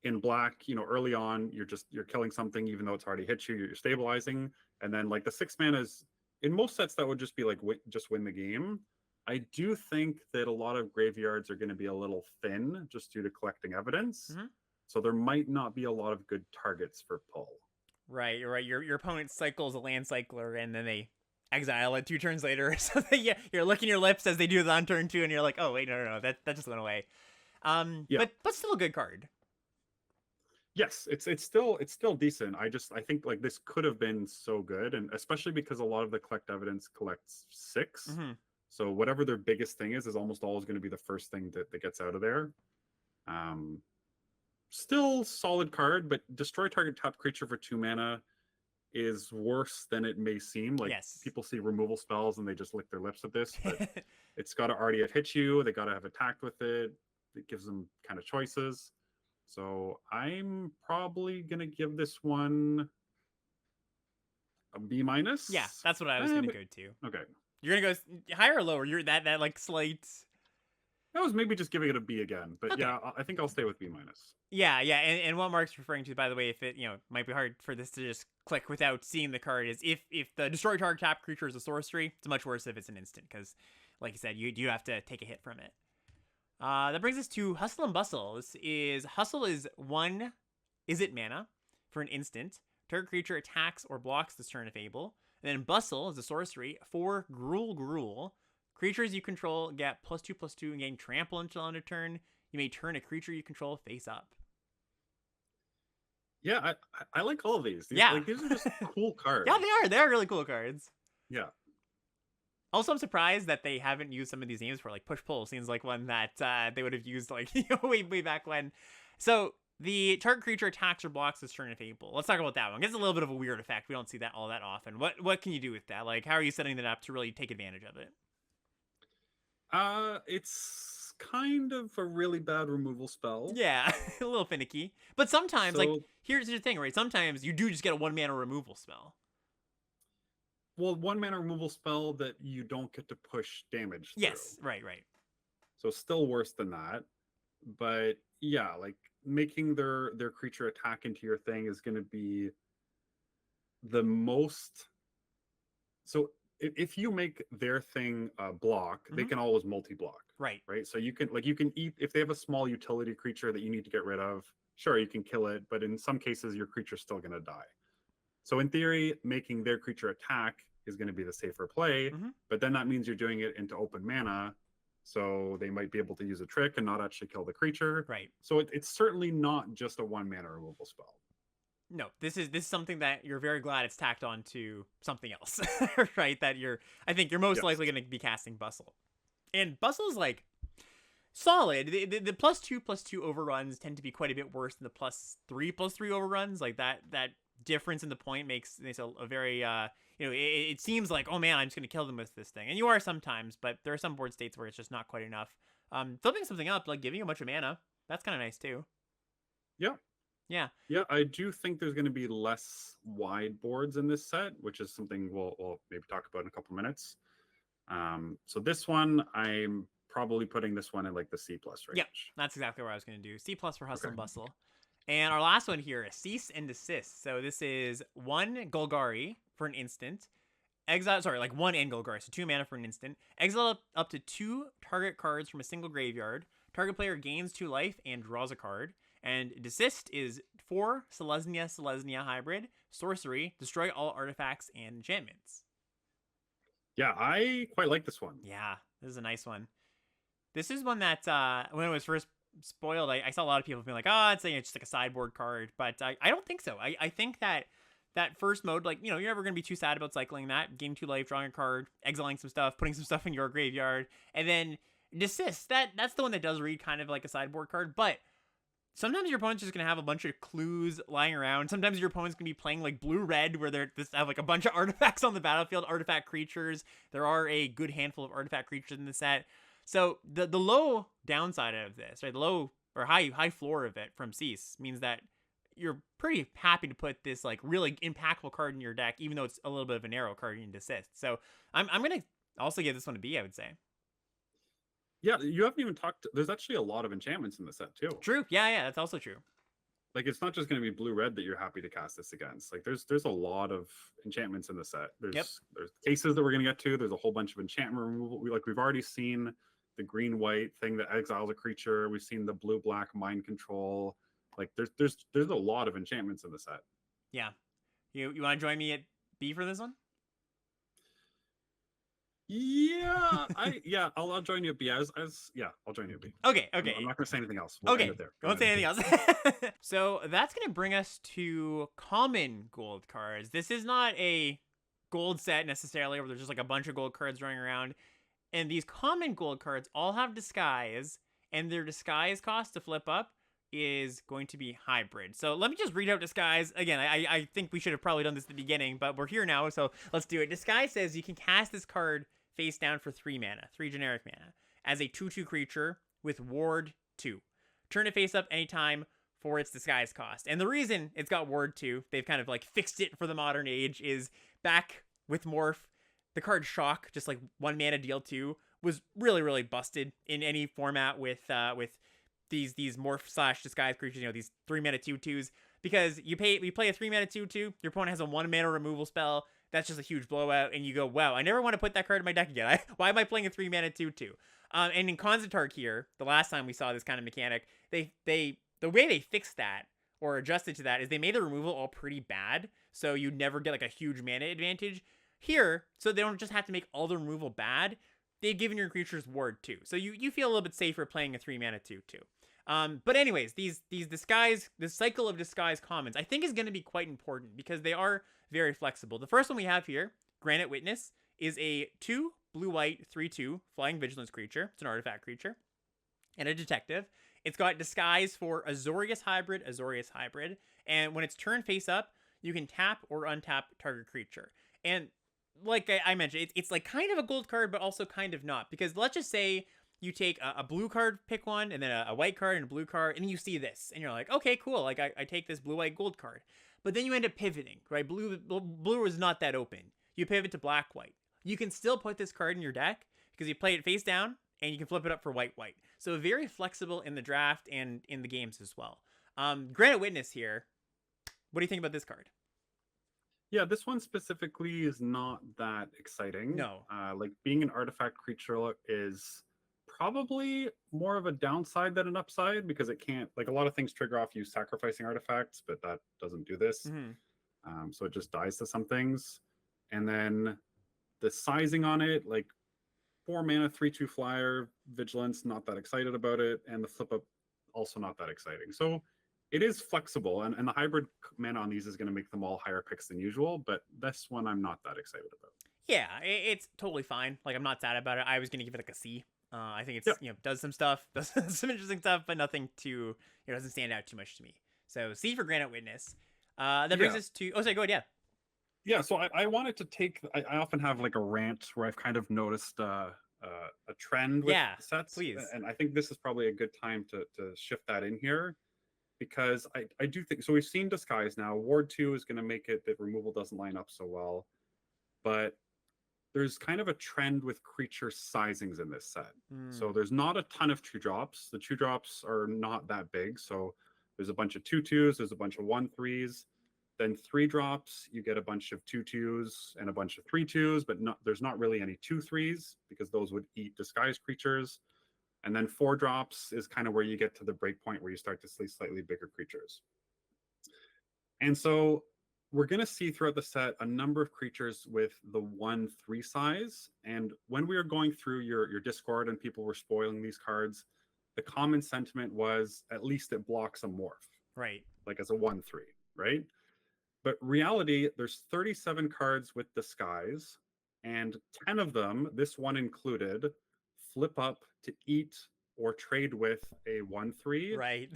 in black, you know, early on, you're killing something even though it's already hit you, you're stabilizing. And then like the 6 mana is, in most sets, that would just be like just win the game. I do think that a lot of graveyards are going to be a little thin just due to collecting evidence. So there might not be a lot of good targets for pull. Right, you're right. Your opponent cycles a land cycler and then they exile it 2 turns later or something. Yeah, you're licking your lips as they do that on turn 2, and you're like, oh wait, no, that just went away. Yeah. But still a good card. Yes, it's still decent. I think like this could have been so good, and especially because a lot of the collect evidence collects 6. So whatever their biggest thing is almost always going to be the first thing that gets out of there. Still solid card, but destroy target top creature for 2 mana is worse than it may seem. Like people see removal spells and they just lick their lips at this, but it's got to already have hit you. They got to have attacked with it. It gives them kind of choices. So I'm probably going to give this one a B minus. Yeah, that's what I was going to go to. Okay. You're going to go higher or lower? You're that like slight. I was maybe just giving it a B again, but yeah, I think I'll stay with B minus. Yeah, and what Mark's referring to, by the way, if it, you know, might be hard for this to just click without seeing the card, is if the destroy target tap creature is a sorcery, it's much worse if it's an instant, because, like you said, you have to take a hit from it. That brings us to Hustle and Bustle. Hustle is 1 Izzet mana for an instant. Target creature attacks or blocks this turn if able. And then Bustle is a sorcery, 4 Gruul. Creatures you control get +2/+2 and gain trample until end of turn. You may turn a creature you control face up. Yeah, I like all of these. Yeah. Like, these are just cool cards. Yeah, they are. They are really cool cards. Yeah. Also, I'm surprised that they haven't used some of these names for, like, push-pull. Seems like one that they would have used, like, way back when. So, the target creature attacks or blocks this turn if able. Let's talk about that one. It's a little bit of a weird effect. We don't see that all that often. What can you do with that? Like, how are you setting that up to really take advantage of it? It's kind of a really bad removal spell. Yeah, a little finicky. But sometimes, like, So, here's the thing, right? Sometimes you do just get a 1-mana removal spell. well, 1-mana removal spell that you don't get to push damage through. Yes, right. So still worse than that. But yeah, like making their creature attack into your thing is going to be the most. So if you make their thing block, they can always multi-block. Right. So you can eat if they have a small utility creature that you need to get rid of. Sure, you can kill it, but in some cases your creature's still going to die. So in theory, making their creature attack is going to be the safer play, but then that means you're doing it into open mana, so they might be able to use a trick and not actually kill the creature. Right. So it's certainly not just a 1-mana removal spell. No, this is something that you're very glad it's tacked on to something else, right? That I think you're most likely going to be casting Bustle. And Bustle's like solid. The +2/+2 overruns tend to be quite a bit worse than the +3/+3 overruns. Like that difference in the point makes a very it seems like, oh man, I'm just going to kill them with this thing. And you are sometimes, but there are some board states where it's just not quite enough. Flipping something up, like giving you a bunch of mana, that's kind of nice too. Yeah, I do think there's going to be less wide boards in this set, which is something we'll maybe talk about in a couple minutes. So this one, I'm probably putting this one in like the C+ range. Yeah, that's exactly what I was going to do. C+ for Hustle and Bustle. And our last one here is Cease and Desist. So this is 1 Golgari for an instant. Exile, sorry, like 1 and Golgari, so 2 mana for an instant. Exile up to 2 target cards from a single graveyard. Target player gains 2 life and draws a card. And Desist is 4 Selesnya hybrid, sorcery, destroy all artifacts and enchantments. Yeah, I quite like this one. Yeah, this is a nice one. This is one that, when it was first spoiled, I saw a lot of people being like, oh, it's just like a sideboard card. But I don't think so. I think that first mode, like, you're never going to be too sad about cycling that. Gaining 2 life, drawing a card, exiling some stuff, putting some stuff in your graveyard. And then Desist, that's the one that does read kind of like a sideboard card. But sometimes your opponent's just going to have a bunch of clues lying around. Sometimes your opponent's going to be playing like blue-red, where they have like a bunch of artifacts on the battlefield, artifact creatures. There are a good handful of artifact creatures in the set. So the low downside of this, right, the low or high floor of it from Cease means that you're pretty happy to put this like really impactful card in your deck, even though it's a little bit of a narrow card in Desist. So I'm going to also give this one a B, I would say. Yeah, you haven't even talked. There's actually a lot of enchantments in the set too. True. Yeah, that's also true. Like, it's not just going to be blue-red that you're happy to cast this against. Like, there's a lot of enchantments in the set. There's cases that we're going to get to. There's a whole bunch of enchantment removal. We've already seen the green-white thing that exiles a creature. We've seen the blue-black mind control. Like, there's a lot of enchantments in the set. Yeah. You want to join me at B for this one? Yeah, I'll join you at B. I'll join you at B. Okay. I'm not gonna say anything else. We'll end it there. Don't say anything else. So that's gonna bring us to common gold cards. This is not a gold set necessarily, where there's just like a bunch of gold cards running around. And these common gold cards all have disguise, and their disguise cost to flip up is going to be hybrid. So let me just read out disguise again. I think we should have probably done this at the beginning, but we're here now, so let's do it. Disguise says you can cast this card face down for 3 mana, 3 generic mana, as a 2/2 creature with Ward 2. Turn it face up anytime for its disguise cost. And the reason it's got Ward 2, they've kind of like fixed it for the modern age, is back with Morph, the card Shock, just like 1 mana deal 2, was really, really busted in any format with these Morph / disguise creatures, these 3 mana 2/2s, because you play a 3 mana 2/2, your opponent has a 1 mana removal spell. That's just a huge blowout, and you go, wow, I never want to put that card in my deck again. Why am I playing a 3 mana 2/2? And in Konzatark here, the last time we saw this kind of mechanic, the way they fixed that or adjusted to that is they made the removal all pretty bad, so you never get like a huge mana advantage. Here, so they don't just have to make all the removal bad, they've given your creatures ward 2. So you feel a little bit safer playing a 3 mana 2/2. But anyways, these disguise, this cycle of disguise commons, I think is going to be quite important because they are very flexible. The first one we have here, Granite Witness, is a 2 blue-white 3/2 flying vigilance creature. It's an artifact creature and a detective. It's got disguise for Azorius hybrid, and when it's turn face up, you can tap or untap target creature. And like I mentioned, it's like kind of a gold card, but also kind of not, because let's just say you take a blue card, pick one, and then a white card and a blue card, and you see this, and you're like, okay, cool. Like I take this blue, white, gold card, but then you end up pivoting, right? Blue is not that open. You pivot to black, white. You can still put this card in your deck because you play it face down, and you can flip it up for white, white. So very flexible in the draft and in the games as well. Granite Witness here. What do you think about this card? Yeah, this one specifically is not that exciting. No. Like being an artifact creature is probably more of a downside than an upside because it can't, like a lot of things trigger off you sacrificing artifacts, but that doesn't do this. So it just dies to some things. And then the sizing on it, like 4 mana, 3/2 flyer, vigilance, not that excited about it. And the flip up, also not that exciting. So it is flexible, and the hybrid mana on these is going to make them all higher picks than usual, but this one I'm not that excited about. Yeah, it's totally fine. Like, I'm not sad about it. I was going to give it like a C. I think it's, does some stuff, does some interesting stuff, but nothing too, doesn't stand out too much to me. So C for Granite Witness. That brings us to, sorry, go ahead, Yeah, so I wanted to take, I often have like a rant where I've kind of noticed a trend with sets. Please. And I think this is probably a good time to shift that in here. Because I do think, so we've seen Disguise now. Ward 2 is going to make it that removal doesn't line up so well. But there's kind of a trend with creature sizings in this set. So there's not a ton of 2-drops. The 2-drops are not that big. So there's a bunch of 2/2s, there's a bunch of 1/3s. Then 3-drops, you get a bunch of 2/2s and a bunch of 3/2s, but there's not really any 2/3s because those would eat Disguise creatures. And then 4-drops is kind of where you get to the break point where you start to see slightly bigger creatures. And so we're going to see throughout the set a number of creatures with the 1/3 size. And when we were going through your Discord and people were spoiling these cards, the common sentiment was at least it blocks a morph. Right. Like as a 1/3, right? But reality, there's 37 cards with Disguise, and 10 of them, this one included, flip up to eat or trade with a 1/3 right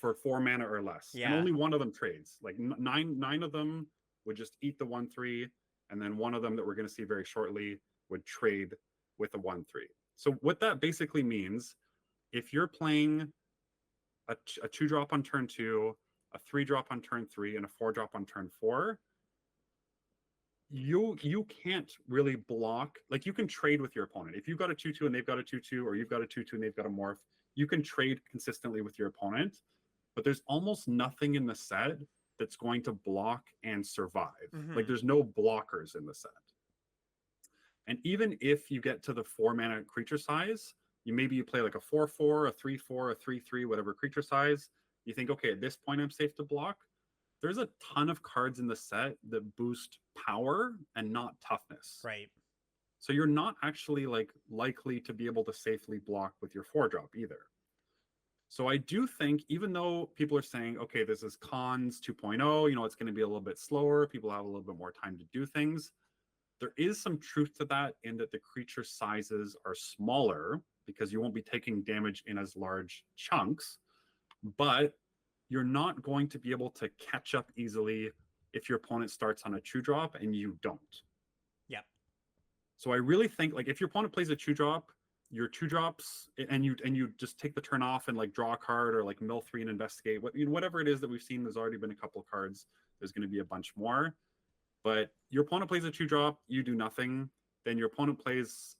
for 4 mana or less. And only one of them trades. Like nine of them would just eat the 1/3, and then one of them that we're going to see very shortly would trade with a 1/3. So what that basically means, if you're playing a 2-drop on turn 2, a 3-drop on turn 3, and a 4-drop on turn 4, you can't really block. Like, you can trade with your opponent. If you've got a 2/2 and they've got a 2/2, or you've got a 2/2 and they've got a morph, you can trade consistently with your opponent, but there's almost nothing in the set that's going to block and survive. Like, there's no blockers in the set. And even if you get to the 4 mana creature size, you play like a 4/4, a 3/4, a 3/3, whatever creature size, you think, okay, at this point I'm safe to block. There's a ton of cards in the set that boost power and not toughness. Right. So you're not actually like likely to be able to safely block with your 4-drop either. So I do think, even though people are saying, okay, this is cons 2.0, it's going to be a little bit slower, people have a little bit more time to do things, there is some truth to that in that the creature sizes are smaller because you won't be taking damage in as large chunks, but you're not going to be able to catch up easily if your opponent starts on a 2-drop and you don't. Yep. So I really think, like, if your opponent plays a 2-drop, your 2-drops, and you just take the turn off and like draw a card, or like mill 3 and investigate, whatever it is that we've seen. There's already been a couple of cards. There's going to be a bunch more. But your opponent plays a 2-drop, you do nothing. Then your opponent plays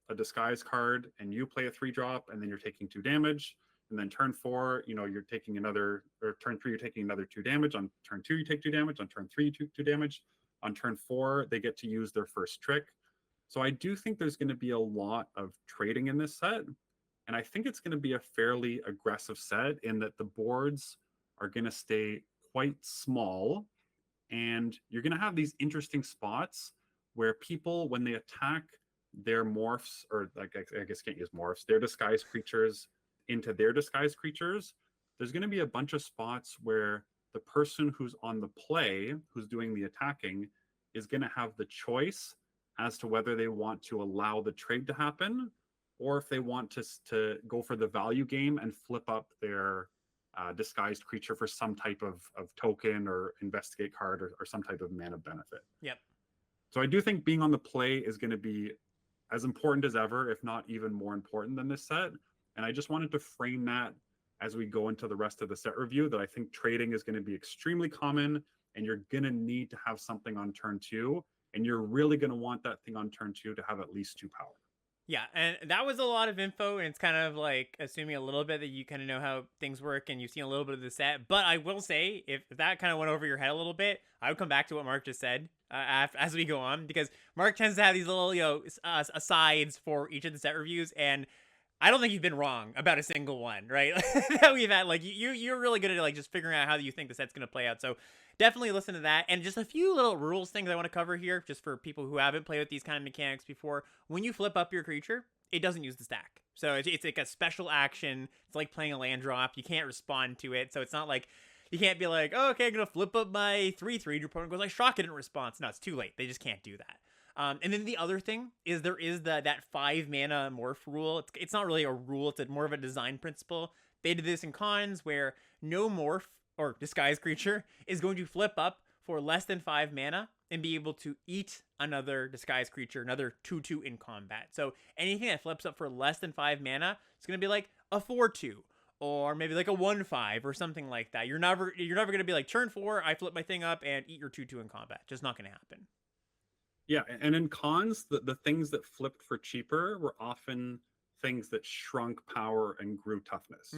a disguise card, and you play a 3-drop, and then you're taking 2 damage. And then turn 4, you're taking another, or turn 3, you're taking another 2 damage. On turn 2, you take 2 damage. On turn 3, you take 2 damage. On turn 4, they get to use their first trick. So I do think there's going to be a lot of trading in this set. And I think it's going to be a fairly aggressive set in that the boards are going to stay quite small. And you're going to have these interesting spots where people, when they attack their morphs, or like I guess can't use morphs, their disguised creatures into their disguised creatures, there's going to be a bunch of spots where the person who's on the play, who's doing the attacking, is going to have the choice as to whether they want to allow the trade to happen, or if they want to go for the value game and flip up their disguised creature for some type of token or investigate card, or some type of mana benefit. Yep. So I do think being on the play is going to be as important as ever, if not even more important than this set. And I just wanted to frame that as we go into the rest of the set review, that I think trading is going to be extremely common, and you're going to need to have something on turn 2, and you're really going to want that thing on turn 2 to have at least 2 power. Yeah, and that was a lot of info, and it's kind of like assuming a little bit that you kind of know how things work and you've seen a little bit of the set. But I will say, if that kind of went over your head a little bit, I would come back to what Mark just said as we go on, because Mark tends to have these little, asides for each of the set reviews, and I don't think you've been wrong about a single one, right? That we've had. Like, you're really good at like just figuring out how you think the set's gonna play out. So definitely listen to that. And just a few little rules things I want to cover here, just for people who haven't played with these kind of mechanics before. When you flip up your creature, it doesn't use the stack. So it's like a special action. It's like playing a land drop. You can't respond to it. So it's not like you can't be like, oh, okay, I'm gonna flip up my 3/3. Your opponent goes like, shock it in response. No, it's too late. They just can't do that. And then the other thing is there is that 5 mana morph rule. It's not really a rule. It's more of a design principle. They did this in cons where no morph or disguise creature is going to flip up for less than 5 mana and be able to eat another disguise creature, another 2/2 in combat. So anything that flips up for less than 5 mana, it's going to be like a 4/2. Or maybe like a 1/5 or something like that. You're never going to be like, turn 4, I flip my thing up and eat your 2/2 in combat. Just not going to happen. Yeah, and in cons, the things that flipped for cheaper were often things that shrunk power and grew toughness.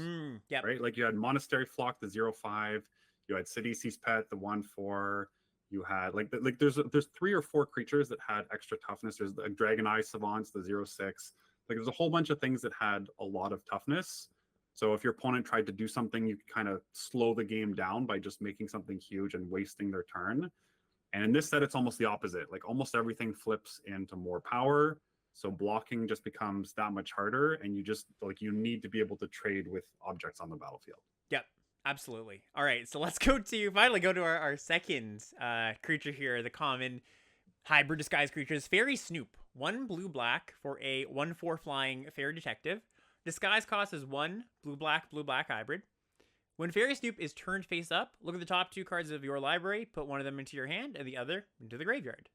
Yep. Right? Like you had Monastery Flock, the 0/5. You had Sidisi's Pet, the 1/4. You had there's 3 or 4 creatures that had extra toughness. There's the Dragon Eye Savants, the 0/6. Like there's a whole bunch of things that had a lot of toughness. So if your opponent tried to do something, you could kind of slow the game down by just making something huge and wasting their turn. And in this set, it's almost the opposite. Like almost everything flips into more power. So blocking just becomes that much harder. And you just you need to be able to trade with objects on the battlefield. Yep, absolutely. All right, so let's finally go to our second creature here, the common hybrid disguise creatures. Fairy Snoop. 1 blue-black for a 1/4 flying fairy detective. Disguise cost is 1 blue-black hybrid. When Fairy Snoop is turned face up, look at the top 2 cards of your library, put one of them into your hand and the other into the graveyard.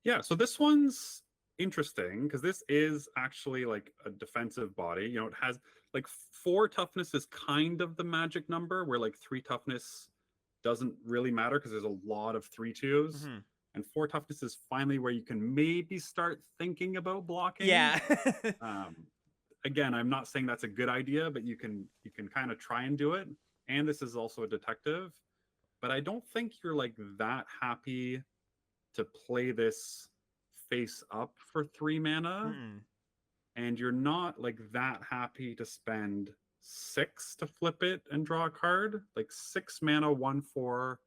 Yeah, so this one's interesting because this is actually like a defensive body. You know, it has like 4 toughness is kind of the magic number, where like 3 toughness doesn't really matter because there's a lot of 3/2s. Mm-hmm. And 4 toughness is finally where you can maybe start thinking about blocking. Yeah. Again, I'm not saying that's a good idea, but you can kind of try and do it. And this is also a detective, but I don't think you're like that happy to play this face up for 3 mana. Mm-mm. And you're not like that happy to spend 6 to flip it and draw a card. Like 6 mana, 1/4,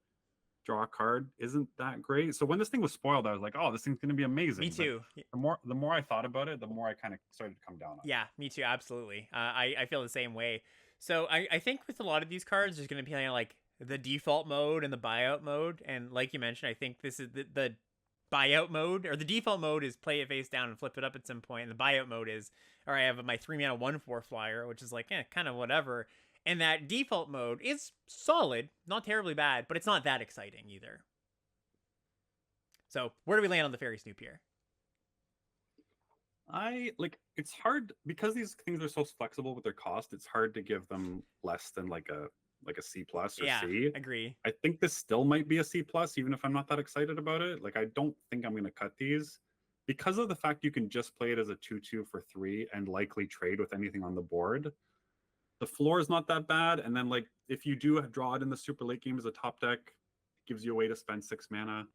draw a card isn't that great. So when this thing was spoiled, I was like, oh, this thing's going to be amazing. Me too. But the more I thought about it, the more I kind of started to come down on it. Yeah, me too. Absolutely. I feel the same way. So I think with a lot of these cards, there's going to be like the default mode and the buyout mode. And like you mentioned, I think this is the buyout mode, or the default mode is play it face down and flip it up at some point. And the buyout mode is, all right, I have my 3 mana 1/4 flyer, which is like, kind of whatever. And that default mode is solid, not terribly bad, but it's not that exciting either. So where do we land on the Fairy Snoop here? It's hard because these things are so flexible with their cost. It's hard to give them less than like a C+ or C. Agree. I think this still might be a C+, even if I'm not that excited about it. Like, I don't think I'm going to cut these because of the fact you can just play it as a 2/2 for 3 and likely trade with anything on the board. The floor is not that bad, and then like if you do draw it in the super late game as a top deck, it gives you a way to spend 6 mana.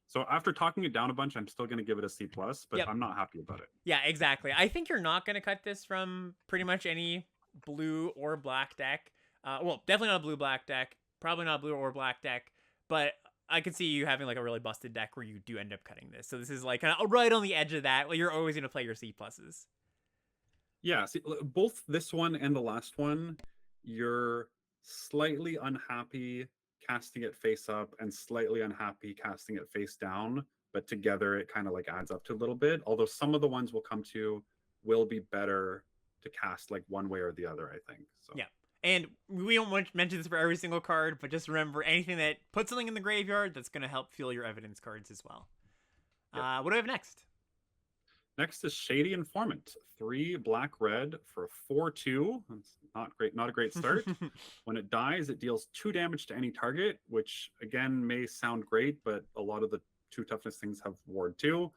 So after talking it down a bunch, I'm still going to give it a C+, but Yep. I'm not happy about it. Yeah, exactly. I think you're not going to cut this from pretty much any blue or black deck. Well, definitely not a blue-black deck. Probably not a blue or black deck. But I could see you having like a really busted deck where you do end up cutting this. So this is like kind of right on the edge of that. Well, you're always going to play your C pluses. Yeah, see, both this one and the last one, you're slightly unhappy casting it face up and slightly unhappy casting it face down, but together it kind of like adds up to a little bit. Although some of the ones we'll come to will be better to cast like one way or the other, I think. So Yeah. And we don't mention this for every single card, but just remember anything that puts something in the graveyard, that's going to help fuel your evidence cards as well. What do we have next? Next is Shady Informant. 3 black red for 4/2. That's not a great start. When it dies, it deals 2 damage to any target, which again may sound great, but a lot of the 2 toughness things have ward too.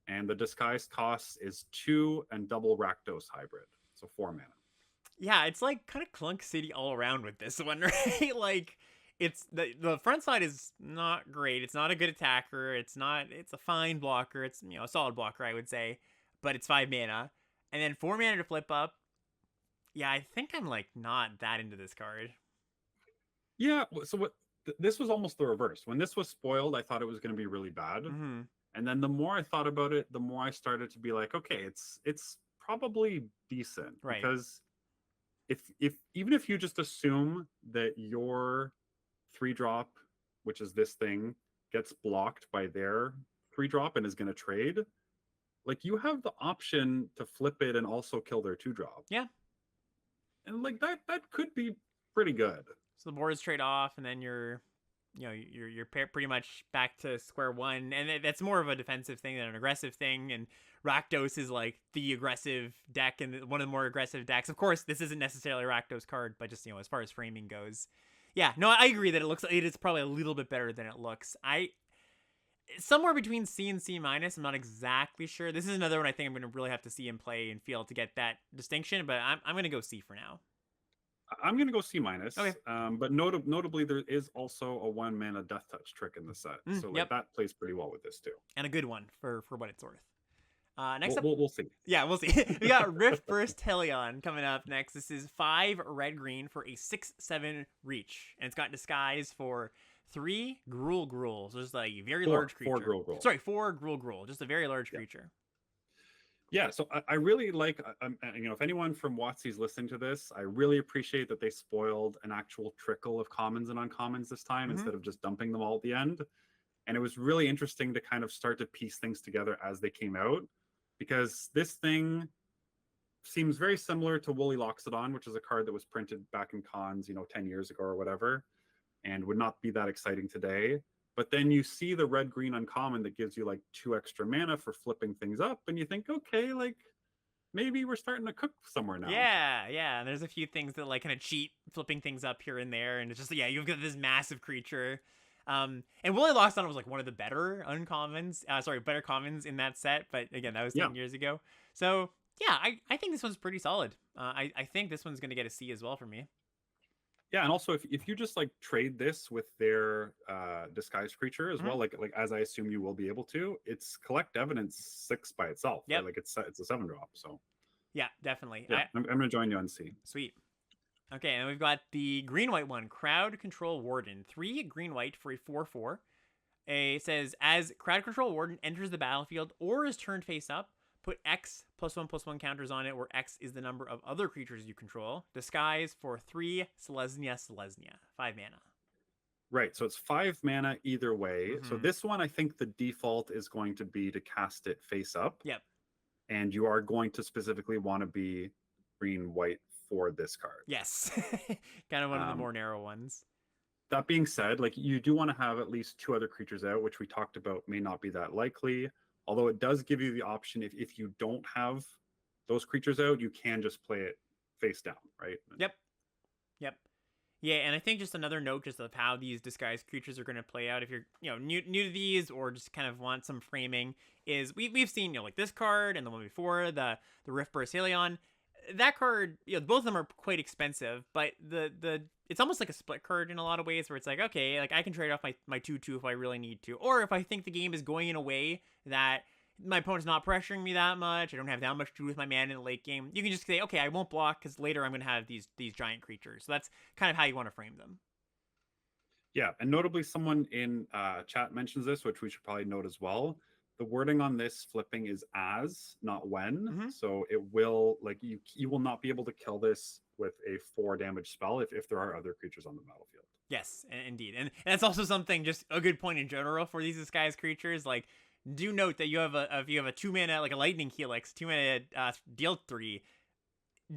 And the disguise cost is 2 and double Rakdos hybrid. So 4 mana. Yeah, it's like kind of Clunk City all around with this one, right? Like it's the front side is not great. It's not a good attacker. It's a fine blocker. It's, you know, a solid blocker, I would say, but it's 5 mana. And then 4 mana to flip up. Yeah, I think I'm like not that into this card. Yeah, so what this was almost the reverse. When this was spoiled, I thought it was going to be really bad. Mm-hmm. And then the more I thought about it, the more I started to be like, okay, it's probably decent. Right. Because if even if you just assume that your 3-drop, which is this thing, gets blocked by their 3-drop and is going to trade, like you have the option to flip it and also kill their 2-drop. Yeah. And like that could be pretty good. So the boards trade off, and then you're pretty much back to square one, and that's more of a defensive thing than an aggressive thing. And Rakdos is like the aggressive deck and one of the more aggressive decks. Of course, this isn't necessarily a Rakdos card, but just, you know, as far as framing goes, yeah, no, I agree that it is probably a little bit better than it looks. Somewhere between C and C minus. I'm not exactly sure. This is another one I think I'm going to really have to see in play and feel to get that distinction, but I'm going to go C for now. I'm going to go C minus. Okay. But notably, there is also a 1 mana Death Touch trick in the set. So like, that plays pretty well with this too. And a good one for what it's worth. Next up, we'll see. Yeah, we'll see. We got Rift Burst Helion coming up next. This is 5 red-green for a 6/7 reach. And it's got disguise for 3 Gruul. So just a very large creature. 4 Gruul. Sorry, 4 Gruul. Just a very large creature. Yeah, so I really like, you know, if anyone from WotC's listening to this, I really appreciate that they spoiled an actual trickle of commons and uncommons this time instead of just dumping them all at the end. And it was really interesting to kind of start to piece things together as they came out, because this thing seems very similar to Woolly Loxodon, which is a card that was printed back in cons, you know, 10 years ago or whatever, and would not be that exciting today. But then you see the red-green uncommon that gives you like 2 extra mana for flipping things up, and you think, okay, like maybe we're starting to cook somewhere now. Yeah. And there's a few things that like kind of cheat flipping things up here and there, and it's just, yeah, you've got this massive creature. And Woolly Loxodon was like one of the better better commons in that set, but again, that was 10 years ago. So yeah, I think this one's pretty solid. I think this one's gonna get a C as well for me. Yeah, and also if you just like trade this with their disguised creature as well, like as I assume you will be able to, it's collect evidence 6 by itself. Yeah, right? Like it's a 7-drop. So yeah, definitely. Yeah, I'm gonna join you on C. Sweet. Okay, and we've got the green-white one, Crowd Control Warden. 3 green-white for a 4/4. It says, as Crowd Control Warden enters the battlefield or is turned face up, put X +1/+1 counters on it, where X is the number of other creatures you control. Disguise for 3 Selesnya. 5 mana. Right, so it's 5 mana either way. So this one, I think the default is going to be to cast it face up. Yep. And you are going to specifically want to be green-white for this card. Yes. Kind of one of the more narrow ones. That being said, like you do want to have at least 2 other creatures out, which we talked about may not be that likely. Although it does give you the option, if you don't have those creatures out, you can just play it face down, right? Yep. Yeah, and I think just another note just of how these disguised creatures are going to play out if you're, you know, new to these or just kind of want some framing is we've seen, you know, like this card and the one before, the Rift Burst Helion. That card, you know, both of them are quite expensive, but the it's almost like a split card in a lot of ways where it's like, okay, like I can trade off my 2/2 if I really need to, or if I think the game is going in a way that my opponent's not pressuring me that much, I don't have that much to do with my mana in the late game, you can just say, okay, I won't block because later I'm going to have these giant creatures. So that's kind of how you want to frame them. Yeah, and notably, someone in chat mentions this, which we should probably note as well. The wording on this flipping is as, not when. Hmm. So it will like you will not be able to kill this with a 4 damage spell if there are other creatures on the battlefield. Yes, indeed, and that's also something, just a good point in general for these disguised creatures. Like, do note that if you have a 2 mana, like a lightning helix, 2 mana deal 3.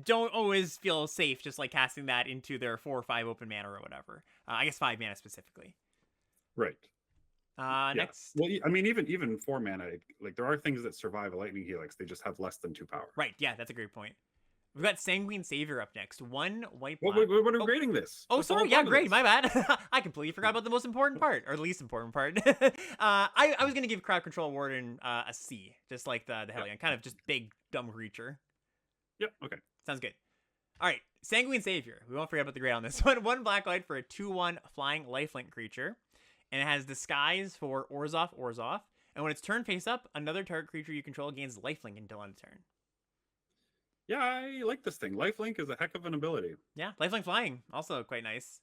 Don't always feel safe just like casting that into their 4 or 5 open mana or whatever. I guess 5 mana specifically. Right. Yeah. Next. Well, I mean, even 4 mana, like there are things that survive a lightning helix. They just have less than 2 power. Right. Yeah, that's a great point. We've got Sanguine Savior up next. 1 white What, black. what are we grading this? Oh, What's the whole sorry. Yeah, point of great. this? My bad. I completely forgot about the most important part, or the least important part. I was gonna give Crowd Control Warden a C, just like the Hellion, kind of just big dumb creature. Yep. Okay. Sounds good. All right, Sanguine Savior. We won't forget about the grade on this one. 1 black light for a 2/1 flying lifelink creature, and it has Disguise for Orzhov. And when it's turn face up, another target creature you control gains lifelink until end of turn. Yeah, I like this thing. Lifelink is a heck of an ability. Yeah, lifelink flying, also quite nice.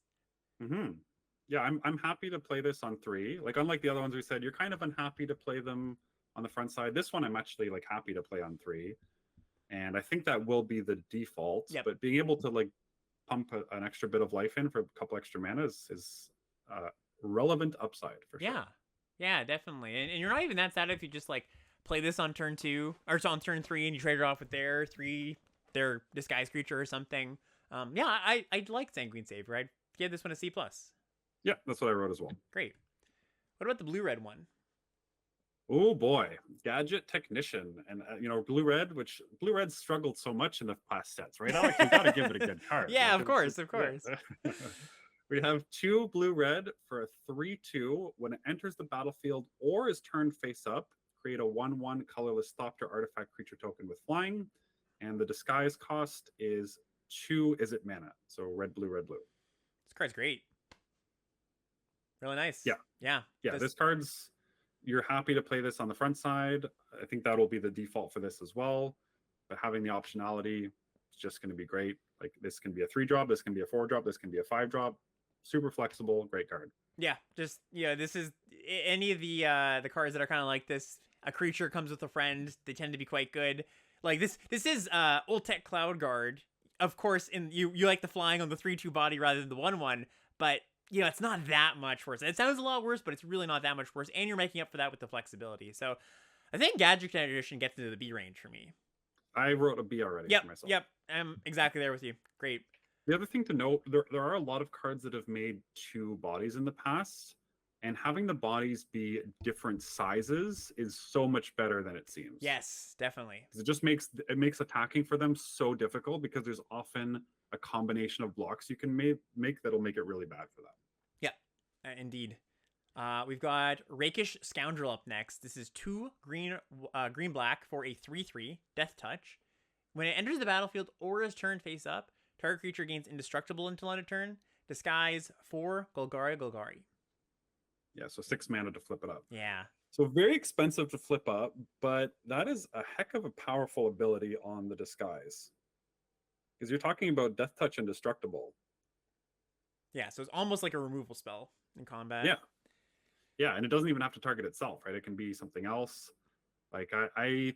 Mm-hmm. Yeah, I'm happy to play this on 3. Like unlike the other ones we said, you're kind of unhappy to play them on the front side. This one I'm actually like happy to play on 3. And I think that will be the default. Yep. But being able to like pump an extra bit of life in for a couple extra mana is relevant upside for sure. Yeah, definitely. And you're not even that sad if you just like play this on turn 2 or on turn 3 and you trade it off with their disguise creature or something. Yeah, I like Sanguine Savior. I'd give this one a C+. Yeah, that's what I wrote as well. Great. What about the blue-red one? Oh boy, Gadget Technician, and blue red struggled so much in the past sets, right? Alex, you gotta give it a good card. Yeah, like, of course. Yeah. We have 2 blue red for a 3/2. When it enters the battlefield or is turned face up, create a 1/1 colorless Thopter artifact creature token with flying, and the disguise cost is 2 Is it mana? So red blue red blue. This card's great. Really nice. Yeah. This card's, you're happy to play this on the front side. I think that'll be the default for this as well. But having the optionality is just going to be great. Like this can be a 3-drop, this can be a 4-drop, this can be a 5-drop. Super flexible, great card. Yeah, just this is any of the cards that are kind of like this. A creature comes with a friend. They tend to be quite good. Like this is Old Tech Cloud Guard. Of course, you like the flying on the 3/2 body rather than the 1/1, but it's not that much worse. It sounds a lot worse, but it's really not that much worse. And you're making up for that with the flexibility. So I think Gadget Edition gets into the B range for me. I wrote a B already for myself. Yep. I'm exactly there with you. Great. The other thing to note, there are a lot of cards that have made 2 bodies in the past, and having the bodies be different sizes is so much better than it seems. Yes, definitely. It just makes attacking for them so difficult because there's often a combination of blocks you can make that'll make it really bad for them. Yeah, indeed. We've got Rakish Scoundrel up next. This is 2 green black for a 3/3 Death Touch. When it enters the battlefield or is turned face up, target creature gains indestructible until end of turn. Disguise for Golgari. Yeah, so 6 mana to flip it up. Yeah. So very expensive to flip up, but that is a heck of a powerful ability on the disguise. Because you're talking about Death Touch indestructible. Yeah, so it's almost like a removal spell in combat. Yeah, and it doesn't even have to target itself, right? It can be something else. Like I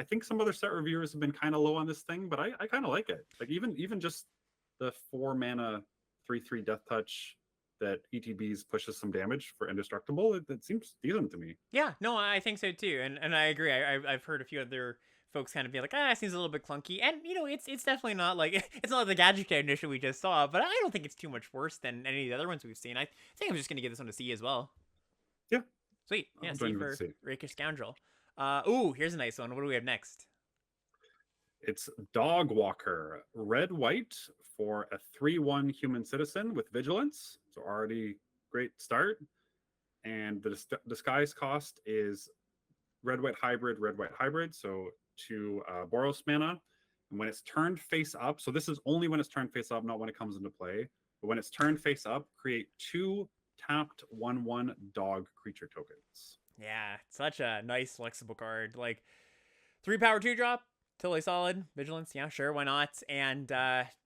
think some other set reviewers have been kind of low on this thing, but I kind of like it. Like even just the 4 mana 3/3 Death Touch that ETBs pushes some damage for indestructible, it seems decent to me. Yeah, no, I think so too, and I agree. I've heard a few other folks kind of be like, it seems a little bit clunky, and it's definitely not like it's not like the Gadget Edition we just saw, but I don't think it's too much worse than any of the other ones we've seen. I think I'm just gonna give this one a C as well. Yeah, sweet. Yeah, C for Rakish Scoundrel. Here's a nice one. What do we have next? It's Dog Walker, red white for a 3/1 human citizen with vigilance. So already great start. And the disguise cost is red white hybrid. So 2 Boros mana. And when it's turned face up, so this is only when it's turned face up, not when it comes into play. But when it's turned face up, create 2 tapped 1/1 dog creature tokens. Yeah, such a nice flexible card. Like 3 power 2-drop, totally solid. Vigilance, yeah, sure, why not? And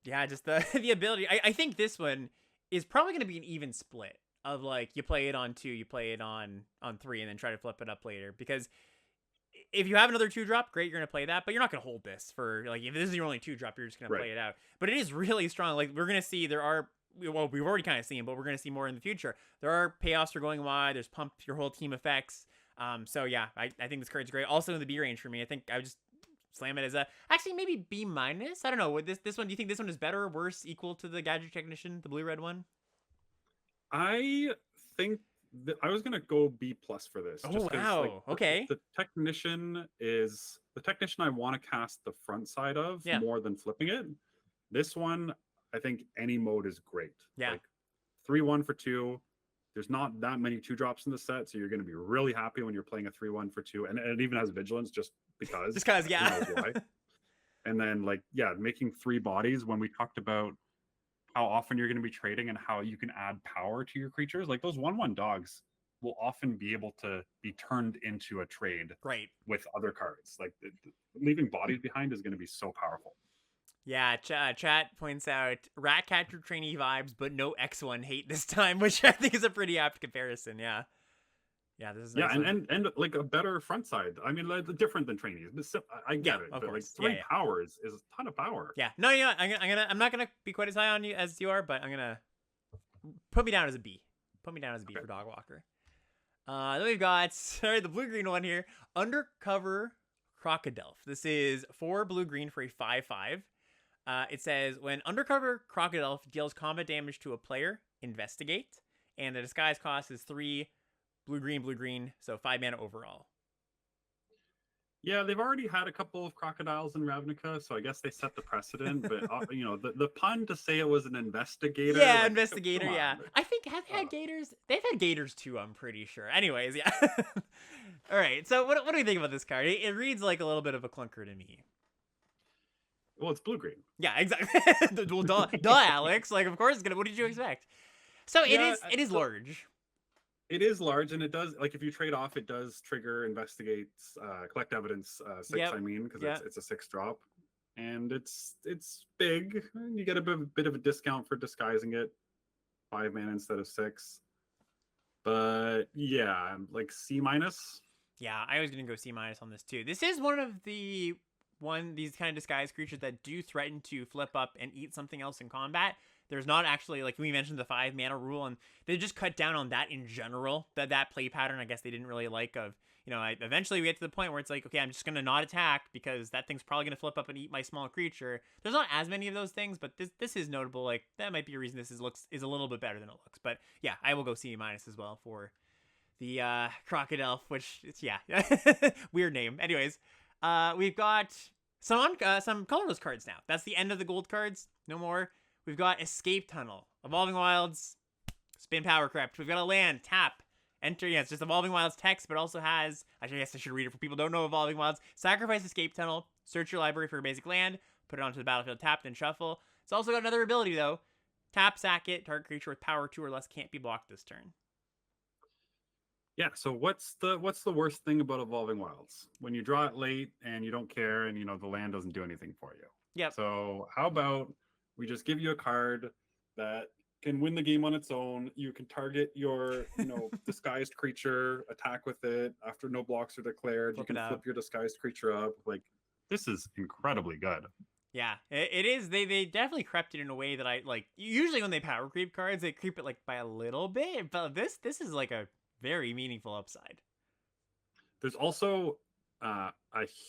just the the ability. I think this one is probably going to be an even split of like you play it on 2, you play it on 3, and then try to flip it up later. Because if you have another 2-drop, great, you're gonna play that, but you're not gonna hold this for like if this is your only 2-drop, you're just gonna Right. play it out. But it is really strong. Like we're gonna see well, we've already kind of seen, but we're gonna see more in the future. There are payoffs for going wide. There's pump your whole team effects. So yeah, I think this card's great. Also in the B range for me. I think I would just slam it as a actually maybe B minus. I don't know. Would this one? Do you think this one is better or worse, equal to the Gadget Technician, the blue red one? I think I was gonna go B plus for this. Oh Just 'cause, wow. like, Okay. the technician is the technician I want to cast the front side of Yeah. more than flipping it. This one, I think any mode is great. Yeah. Like 3-1 for 2. There's not that many 2-drops in the set, so you're going to be really happy when you're playing a 3-1 for 2, and it even has vigilance just because. Just cause, yeah. Who knows why. And then like making 3 bodies when we talked about how often you're going to be trading and how you can add power to your creatures. Like those 1/1 dogs will often be able to be turned into a trade Right. with other cards. Like leaving bodies behind is going to be so powerful. Yeah, chat points out rat catcher trainee vibes, but no X1 hate this time, which I think is a pretty apt comparison. Yeah. Yeah, this is and like a better front side. I mean, like, different than trainees. But I get it, of but course. like 3 powers is a ton of power. Yeah, no, you know what? I'm not gonna be quite as high on you as you are, but I'm gonna put me down as a B. Put me down as a B for Dog Walker. Then we've got the blue green one here, Undercover Crocodile. This is 4 blue green for a 5/5. It says when Undercover Crocodile deals combat damage to a player, investigate, and the disguise cost is 3 blue green, so 5 mana overall. Yeah, they've already had a couple of crocodiles in Ravnica, so I guess they set the precedent. But the pun to say it was an investigator. Yeah, like, investigator. Yeah, I think have had gators. They've had gators too. I'm pretty sure. Anyways, yeah. All right. So what do you think about this card? It reads like a little bit of a clunker to me. Well, it's blue green. Yeah, exactly. Well, duh, Alex. Like, of course it's gonna. What did you expect? So it is large. It is large, and it does, like, if you trade off, it does trigger investigate, collect evidence 6. Yep. I mean, because it's a 6-drop, and it's big. You get a bit of a discount for disguising it, 5 mana instead of 6. But yeah, like C minus. Yeah, I was gonna go C minus on this too. This is one of these kind of disguised creatures that do threaten to flip up and eat something else in combat. There's not actually, like we mentioned, the 5 mana rule, and they just cut down on that in general. That play pattern, I guess they didn't really like. Of eventually we get to the point where it's like, okay, I'm just gonna not attack because that thing's probably gonna flip up and eat my small creature. There's not as many of those things, but this is notable. Like that might be a reason this is a little bit better than it looks. But yeah, I will go C minus as well for the Crocodile, which yeah, weird name. Anyways, we've got some colorless cards now. That's the end of the gold cards. No more. We've got Escape Tunnel, Evolving Wilds, Spin Power Crept. We've got a land, tap, enter. Yeah, it's just Evolving Wilds text, but also has, actually, I guess I should read it for people who don't know Evolving Wilds. Sacrifice Escape Tunnel, search your library for a basic land, put it onto the battlefield, tap, then shuffle. It's also got another ability, though. Tap, sack it, target creature with power 2 or less can't be blocked this turn. Yeah, so what's the worst thing about Evolving Wilds? When you draw it late and you don't care and the land doesn't do anything for you. Yep. So how about we just give you a card that can win the game on its own. You can target your, disguised creature, attack with it after no blocks are declared. You can flip your disguised creature up. Like, this is incredibly good. Yeah, it is. They definitely crept it in a way that I like. Usually when they power creep cards, they creep it like by a little bit, but this is like a very meaningful upside. There's also a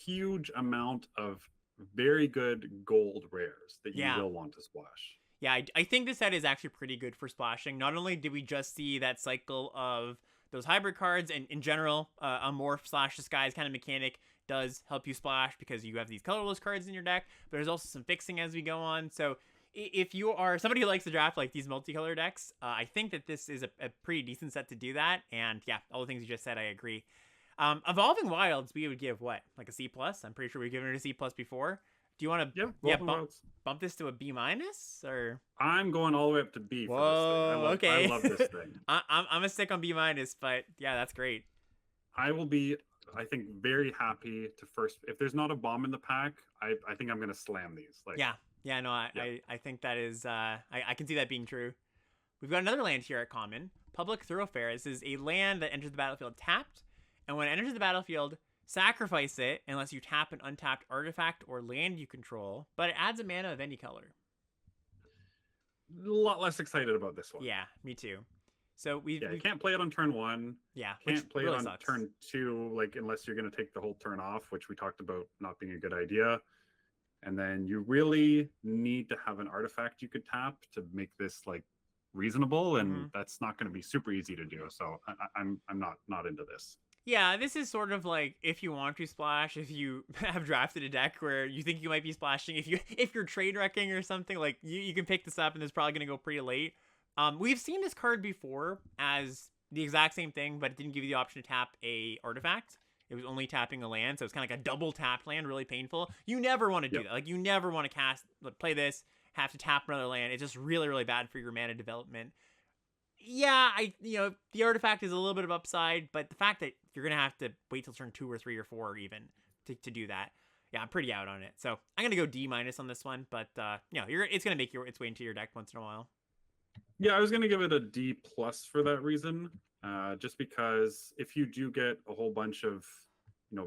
huge amount of very good gold rares that you will want to splash. Yeah, I think this set is actually pretty good for splashing. Not only did we just see that cycle of those hybrid cards, and in general, a morph / disguise kind of mechanic does help you splash because you have these colorless cards in your deck, but there's also some fixing as we go on. So if you are somebody who likes to draft like these multicolor decks, I think that this is a pretty decent set to do that. And yeah, all the things you just said, I agree. Evolving Wilds, we would give what, like a C+? I'm pretty sure we've given it a C+ before. Do you want to bump this to a B-? Or I'm going all the way up to B. Whoa, for this thing. I love this thing. I'm gonna stick on B-, but yeah, that's great. I will be, I think, very happy to first. If there's not a bomb in the pack, I think I'm gonna slam these. Like, I think that is I can see that being true. We've got another land here at common, Public Thoroughfare. This is a land that enters the battlefield tapped, and when it enters the battlefield, sacrifice it unless you tap an untapped artifact or land you control, but it adds a mana of any color. A lot less excited about this one. Yeah, me too. So you can't play it on turn 1. Yeah, can't play really it on sucks. turn 2, like unless you're going to take the whole turn off, which we talked about not being a good idea. And then you really need to have an artifact you could tap to make this like reasonable, and that's not going to be super easy to do. So I'm not into this. Yeah, this is sort of like if you want to splash, if you have drafted a deck where you think you might be splashing, if you're trade wrecking or something, like you can pick this up and it's probably gonna go pretty late. We've seen this card before as the exact same thing, but it didn't give you the option to tap a artifact. It was only tapping a land, so it's kind of like a double tapped land, really painful. You never want to do that. Like you never want to play this, have to tap another land. It's just really, really bad for your mana development. Yeah, the artifact is a little bit of upside, but the fact that you're gonna have to wait till turn 2 or 3 or 4 even to do that, yeah, I'm pretty out on it. So I'm gonna go D- on this one, but it's gonna make its way into your deck once in a while. Yeah, I was gonna give it a D+ for that reason, just because if you do get a whole bunch of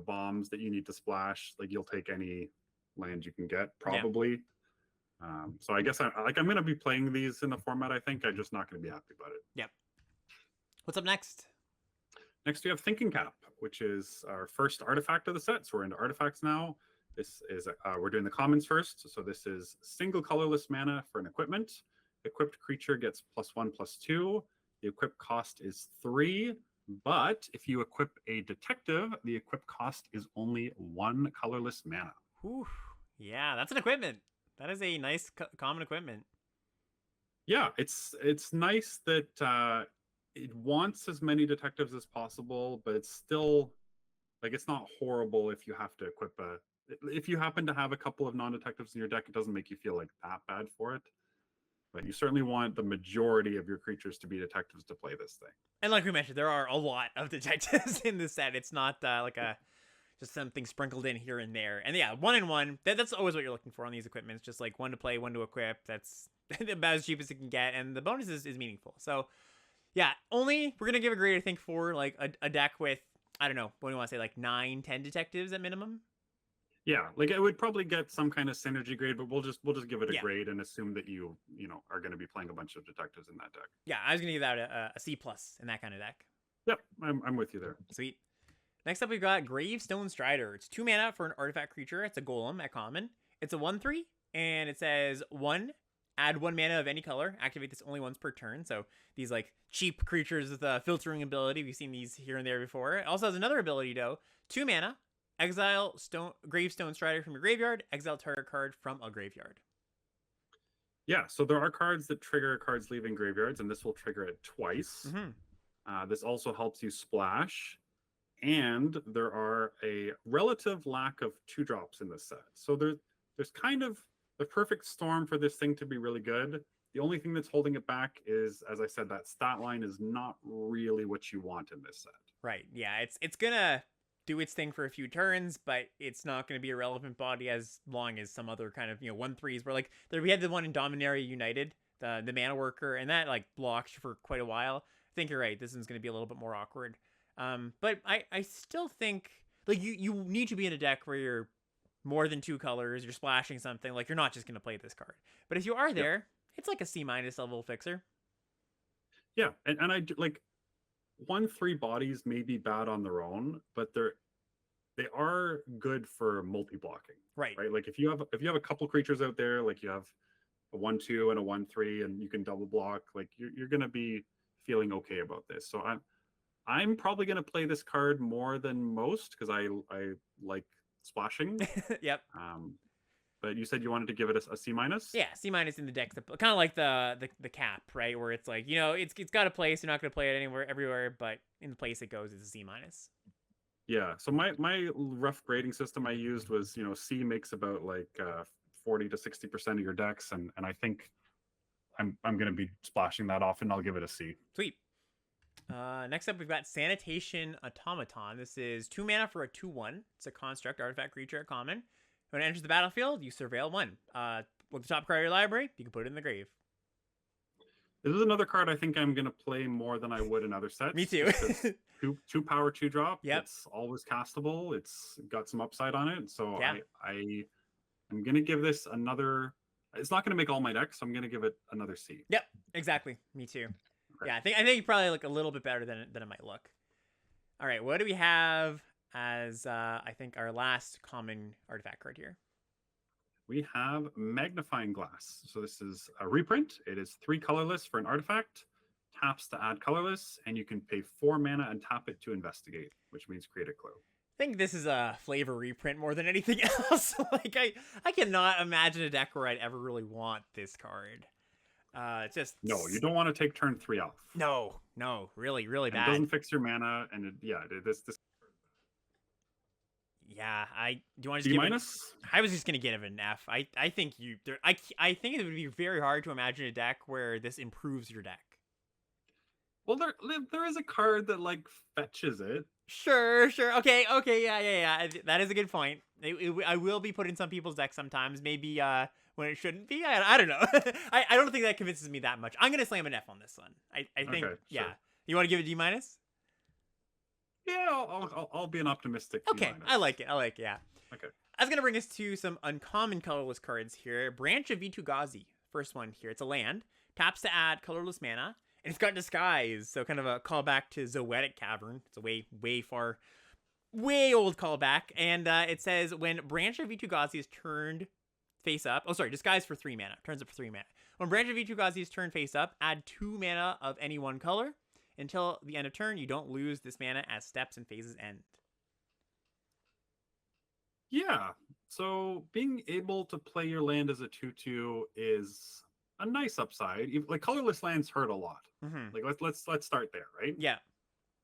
bombs that you need to splash, like you'll take any land you can get probably. So I guess I'm going to be playing these in the format. I think I'm just not going to be happy about it. Yep. What's up next? Next we have Thinking Cap, which is our first artifact of the set. So we're into artifacts now. This is we're doing the commons first. So this is single colorless mana for an equipment. Equipped creature gets +1/+2. The equip cost is 3. But if you equip a detective, the equip cost is only 1 colorless mana. Whew. Yeah, that's an equipment. That is a nice common equipment. Yeah, it's nice that it wants as many detectives as possible, but it's still like it's not horrible if you have to equip if you happen to have a couple of non-detectives in your deck, it doesn't make you feel like that bad for it. But you certainly want the majority of your creatures to be detectives to play this thing. And like we mentioned, there are a lot of detectives in this set. It's not like just something sprinkled in here and there. And yeah, 1/1, that's always what you're looking for on these equipments. Just like 1 to play, 1 to equip. That's about as cheap as it can get. And the bonus is meaningful. So yeah, we're going to give a grade, I think, for like a deck with, I don't know, what do you want to say, like 9, 10 detectives at minimum? Yeah, like it would probably get some kind of synergy grade, but we'll just give it a grade and assume that you are going to be playing a bunch of detectives in that deck. Yeah, I was going to give that a C+ in that kind of deck. Yep, I'm with you there. Sweet. Next up, we've got Gravestone Strider. It's 2 mana for an artifact creature. It's a golem at common. It's a 1/3, and it says 1, add 1 mana of any color. Activate this only once per turn. So these like cheap creatures with a filtering ability. We've seen these here and there before. It also has another ability though. 2 mana, exile Gravestone Strider from your graveyard. Exile target card from a graveyard. Yeah, so there are cards that trigger cards leaving graveyards, and this will trigger it twice. This also helps you splash. And there are a relative lack of 2-drops in this set. So there's kind of the perfect storm for this thing to be really good. The only thing that's holding it back is, as I said, that stat line is not really what you want in this set. Right. Yeah, it's going to do its thing for a few turns, but it's not going to be a relevant body as long as some other kind of, 1/3s where like we had the one in Dominaria United, the mana worker, and that like blocked for quite a while. I think you're right. This one's going to be a little bit more awkward. But I still think like you need to be in a deck where you're more than 2 colors, you're splashing something, like you're not just going to play this card. But if you are there, it's like a C- level fixer. Yeah, and I like 1/3 bodies may be bad on their own, but they are good for multi-blocking. Right. Like if you have a couple creatures out there, like you have a 1/2 and a 1/3 and you can double block, like you're going to be feeling okay about this. So I'm probably going to play this card more than most because I like splashing. Yep. But you said you wanted to give it a C-? Yeah, C- in the deck, kind of like the cap, right? Where it's like it's got a place. You're not going to play it everywhere, but in the place it goes, it's a C-. Yeah. So my rough grading system I used was C makes about like 40 to 60% of your decks, and I think I'm going to be splashing that often. I'll give it a C. Sweet. Next up, we've got Sanitation Automaton. This is 2 mana for a 2/1. It's a construct artifact creature at common. When it enters the battlefield, you surveil 1. With the top card of your library, you can put it in the grave. This is another card I think I'm gonna play more than I would in other Me sets, too. just because two power, two drop. Yep. It's always castable. It's got some upside on it. So Yeah. I am gonna give this another. It's not gonna make all my decks. So I'm gonna give it another C. Yep. Exactly. Me too. Okay. Yeah, I think you probably look a little bit better than it might look. All right, what do we have as I think our last common artifact card here? We have Magnifying Glass. So this is a reprint. It is 3 colorless for an artifact. Taps to add colorless, and you can pay 4 mana and tap it to investigate, which means create a clue. I think this is a flavor reprint more than anything else. Like I cannot imagine a deck where I'd ever really want this card. Just No, you don't want to take turn 3 off. No, really, really And bad. it doesn't fix your mana, and this. Yeah, do you want to D just give minus? I was just gonna give it an F. I think I think it would be very hard to imagine a deck where this improves your deck. Well, there is a card that like fetches it. Sure. Okay, yeah. That is a good point. I will be put in some people's decks sometimes, maybe when it shouldn't be. I don't know. I don't think that convinces me that much. I'm gonna slam an F on this one. I think Okay, yeah. sure. You want to give it D minus? Yeah, I'll be an optimistic. Okay, D-minus. I like it. Yeah. Okay. I was gonna bring us to some uncommon colorless cards here. Branch of Vitu-Ghazi, first one here. It's a land. Taps to add colorless mana. And it's got Disguise, so kind of a callback to Zoetic Cavern. It's a way old callback. And it says, when Branch of Vitu-Ghazi is turned face up... Oh, sorry, Disguise for 3 mana. Turns up for 3 mana. When Branch of Vitu-Ghazi is turned face up, add 2 mana of any one color. Until the end of turn, you don't lose this mana as steps and phases end. Yeah, so being able to play your land as a 2/2 is a nice upside. Like colorless lands hurt a lot. Mm-hmm. Like let's start there, right? Yeah.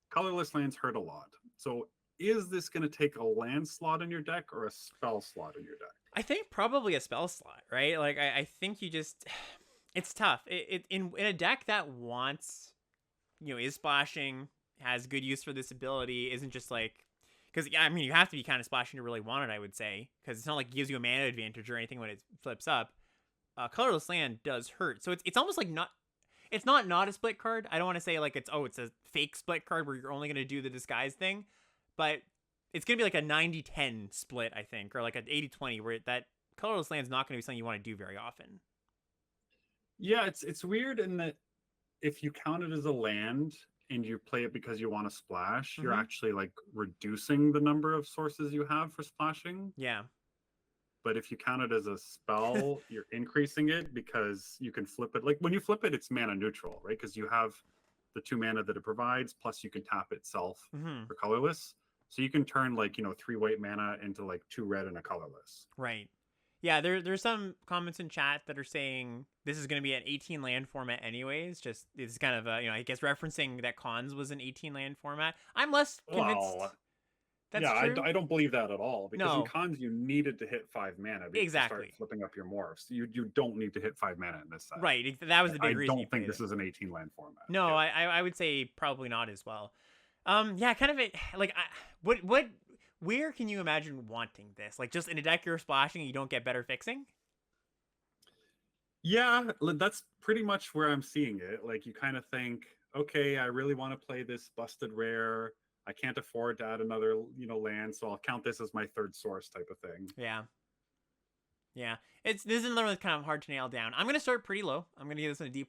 Colorless lands hurt a lot. So is this going to take a land slot in your deck or a spell slot in your deck? I think probably a spell slot, right? Like I think you just, it's tough. In a deck that wants, is splashing, has good use for this ability, isn't just like, because I mean you have to be kind of splashing to really want it, I would say, because it's not like it gives you a mana advantage or anything when it flips up. Colorless land does hurt, so it's almost like it's not a split card. I don't want to say like it's a fake split card where you're only going to do the disguise thing, but it's going to be like a 90-10 split, I think, or like an 80-20 where that colorless land is not going to be something you want to do very often. Yeah, it's weird in that if you count it as a land and you play it because you want to splash, you're actually like reducing the number of sources you have for splashing. Yeah. But if you count it as a spell, you're increasing it because you can flip it. Like when you flip it, it's mana neutral, right? Because you have the 2 mana that it provides, plus you can tap itself for colorless. So you can turn like, 3 white mana into like 2 red and a colorless. Right. Yeah, there's some comments in chat that are saying this is going to be an 18 land format anyways. Just it's kind of I guess referencing that Cons was an 18 land format. I'm less convinced. Well, that's yeah, true. I don't believe that at all. Because No. in Cons you needed to hit 5 mana to start flipping up your morphs. You don't need to hit 5 mana in this set. Right. That was the big reason. I don't think this is an 18 land format. No, yeah. I would say probably not as well. Yeah, kind of where can you imagine wanting this? Like just in a deck you're splashing and you don't get better fixing? Yeah, that's pretty much where I'm seeing it. Like you kind of think, okay, I really want to play this busted rare. I can't afford to add another, land, so I'll count this as my 3rd source type of thing. Yeah. Yeah. This is another one that's kind of hard to nail down. I'm gonna start pretty low. I'm gonna give this one a D+.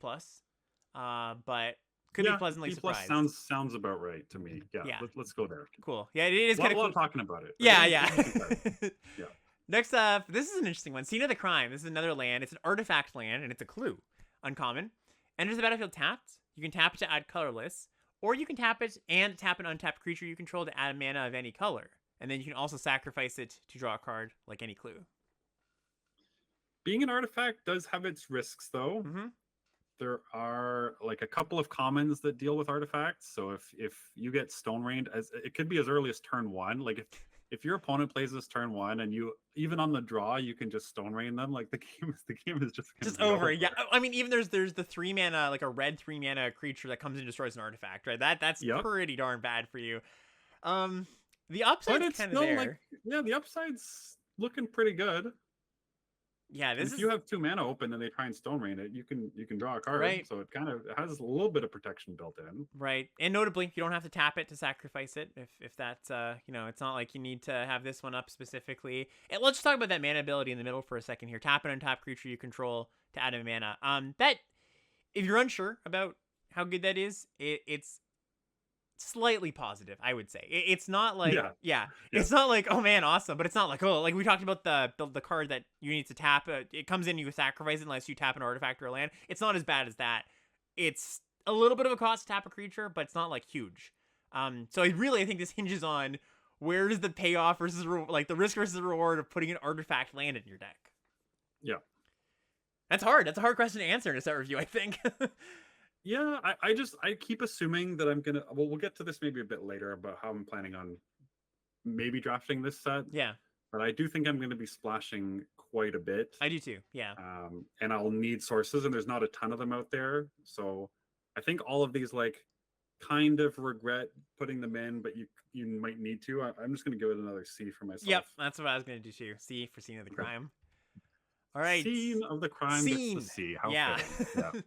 But could be pleasantly surprised. Sounds about right to me. Yeah. Let's go there. Cool. Yeah, it is kind of cool talking about it. Yeah. Yeah. Next up, this is an interesting one. Scene of the Crime. This is another land. It's an artifact land, and it's a clue. Uncommon. Enters the battlefield tapped. You can tap it to add colorless, or you can tap it and tap an untapped creature you control to add mana of any color. And then you can also sacrifice it to draw a card like any clue. Being an artifact does have its risks, though. There are like a couple of commons that deal with artifacts. So if you get Stone Rained, it could be as early as turn 1. Like if your opponent plays this turn 1 and you even on the draw you can just Stone Rain them, like the game is just over. Yeah, I mean even there's the 3 mana, like a red 3 mana creature that comes and destroys an artifact, right? That's pretty darn bad for you. The upside's kind of there. the upside's looking pretty good. Yeah, And this if you is have 2 mana open and they try and Stone Rain it, you can draw a card. right. So it kind of has a little bit of protection built in. Right, and notably, you don't have to tap it to sacrifice it. If that's it's not like you need to have this one up specifically. And let's talk about that mana ability in the middle for a second here. Tap an untap creature you control to add a mana. That if you're unsure about how good that is, it's slightly positive, I would say. It's not like Yeah, yeah, yeah, it's not like oh man, awesome, but it's not like oh like we talked about the card that you need to tap. It comes in, you sacrifice it unless you tap an artifact or a land. It's not as bad as that. It's a little bit of a cost to tap a creature, but it's not like huge. So I think this hinges on where is the payoff versus like the risk versus the reward of putting an artifact land in your deck. yeah. That's hard. That's a hard question to answer in a set review, I think. Yeah, I keep assuming that I'm gonna. Well, we'll get to this maybe a bit later about how I'm planning on maybe drafting this set. Yeah, But I do think I'm going to be splashing quite a bit, I do too. Yeah. and I'll need sources, and there's not a ton of them out there. So I think all of these like kind of regret putting them in, but you might need to. I'm just going to give it another C for myself. Yep, that's what I was gonna do too. C for scene of the crime. All right. Scene of the crime Scene. gets the C. How Yeah. fitting. Yeah.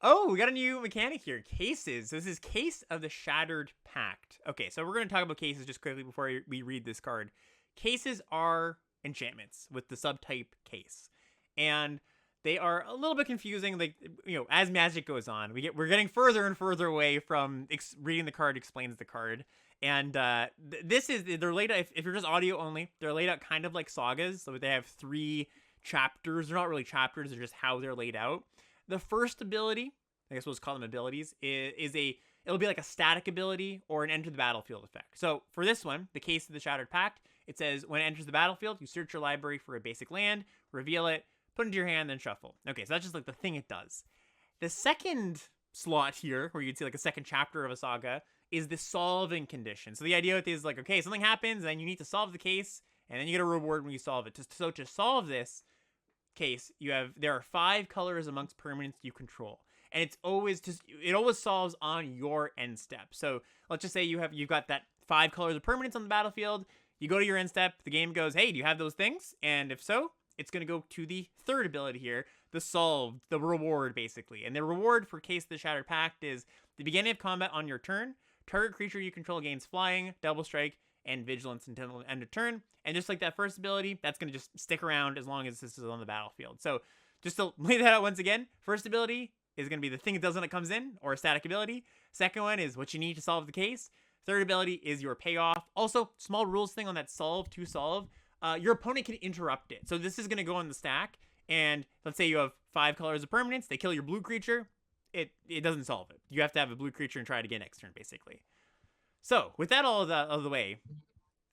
Oh, we got a new mechanic here. Cases. This is Case of the Shattered Pact. Okay, so we're going to talk about cases just quickly before we read this card. Cases are enchantments with the subtype case. And they are a little bit confusing. Like, as magic goes on, we're getting further and further away from reading the card explains the card. And they're laid out, if you're just audio only, they're laid out kind of like sagas. So they have 3 chapters. They're not really chapters, they're just how they're laid out. The first ability, I guess we'll just call them abilities, it'll be like a static ability or an enter the battlefield effect. So for this one, the Case of the Shattered Pact, it says when it enters the battlefield, you search your library for a basic land, reveal it, put it into your hand, then shuffle. Okay, so that's just like the thing it does. The second slot here, where you'd see like a second chapter of a saga, is the solving condition. So the idea with it is like, okay, something happens, and you need to solve the case, and then you get a reward when you solve it. So to solve this case, there are 5 colors amongst permanents you control, and it always solves on your end step. So let's just say you've got that 5 colors of permanents on the battlefield. You go to your end step, the game goes, hey, do you have those things? And if so, it's going to go to the third ability here, the solve, the reward basically. And the reward for Case of the Shattered Pact is the beginning of combat on your turn, target creature you control gains flying, double strike, and vigilance until end of turn. And just like that first ability, that's going to just stick around as long as this is on the battlefield. So just to lay that out once again, first ability is going to be the thing it does when it comes in, or a static ability. Second one is what you need to solve the case. Third ability is your payoff. Also, small rules thing on that solve to solve. Your opponent can interrupt it. So this is going to go on the stack, and let's say you have 5 colors of permanents. They kill your blue creature. It doesn't solve it. You have to have a blue creature and try it again next turn, basically. So with that all of the way,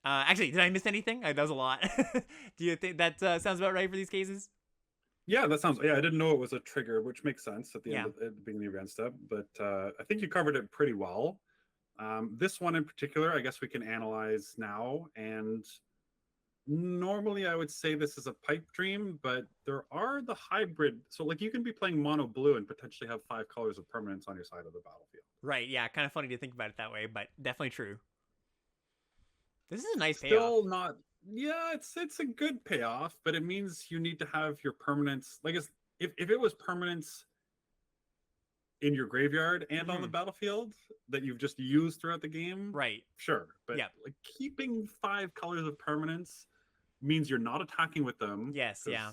actually, did I miss anything? That was a lot. Do you think that sounds about right for these cases? Yeah, that sounds. Yeah, I didn't know it was a trigger, which makes sense at the Yeah. at the beginning of your end step. But I think you covered it pretty well. This one in particular, I guess we can analyze now. And normally, I would say this is a pipe dream, but there are the hybrid. So, like, you can be playing mono blue and potentially have 5 colors of permanence on your side of the battlefield. Right. Yeah. Kind of funny to think about it that way, but definitely true. This is a nice Still payoff. not. Yeah, it's a good payoff, but it means you need to have your permanence. Like, if it was permanence in your graveyard and on the battlefield that you've just used throughout the game, Right. sure. But like keeping 5 colors of permanence means you're not attacking with them. Yes. Yeah.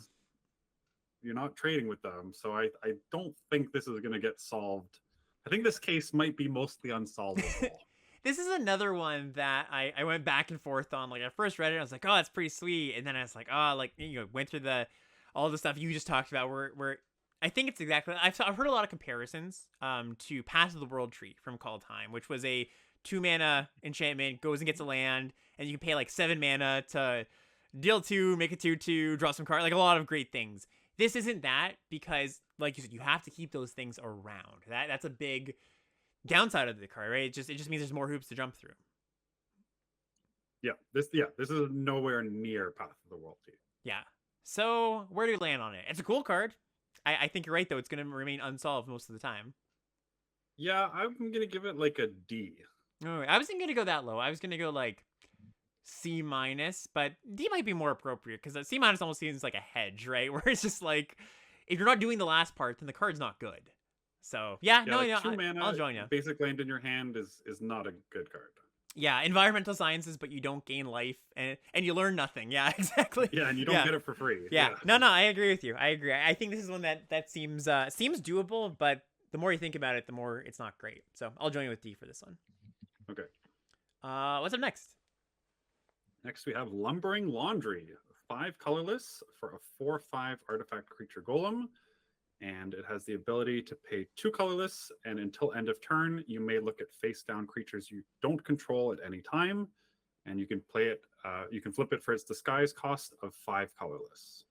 You're not trading with them. So I don't think this is going to get solved. I think this case might be mostly unsolvable. This is another one that I went back and forth on. Like, I first read it, I was like, oh, that's pretty sweet. And then I was like, oh, like, went through all the stuff you just talked about where I think it's exactly, I've heard a lot of comparisons to Path of the World Tree from Kaldheim, which was a 2-mana enchantment, goes and gets a land, and you can pay like 7 mana to deal 2, make a 2/2, draw some cards, like a lot of great things. This isn't that because, like you said, you have to keep those things around. That's a big downside of the card, right? It just means there's more hoops to jump through. This is nowhere near Path of the World Tree. Yeah. So where do we land on it? It's a cool card. I think you're right though. It's going to remain unsolved most of the time. Yeah, I'm gonna give it like a D. Oh, I wasn't going to go that low. I was going to go like C minus, but D might be more appropriate because C minus almost seems like a hedge, right? Where it's just like if you're not doing the last part, then the card's not good. So yeah, Yeah, no, like yeah, two I'll mana, join you. basic land in your hand is not a good card. Yeah, environmental sciences, but you don't gain life and you learn nothing. Yeah, exactly. Yeah, and you don't Yeah. get it for free. Yeah. Yeah. No, I agree with you. I agree. I think this is one that seems doable, but the more you think about it, the more it's not great. So I'll join you with D for this one. Okay. What's up next? Next we have Lumbering Laundry, 5 colorless for a 4/5 artifact creature golem, and it has the ability to pay 2 colorless, and until end of turn, you may look at face down creatures you don't control at any time, and you can play it. You can flip it for its disguise cost of 5 colorless.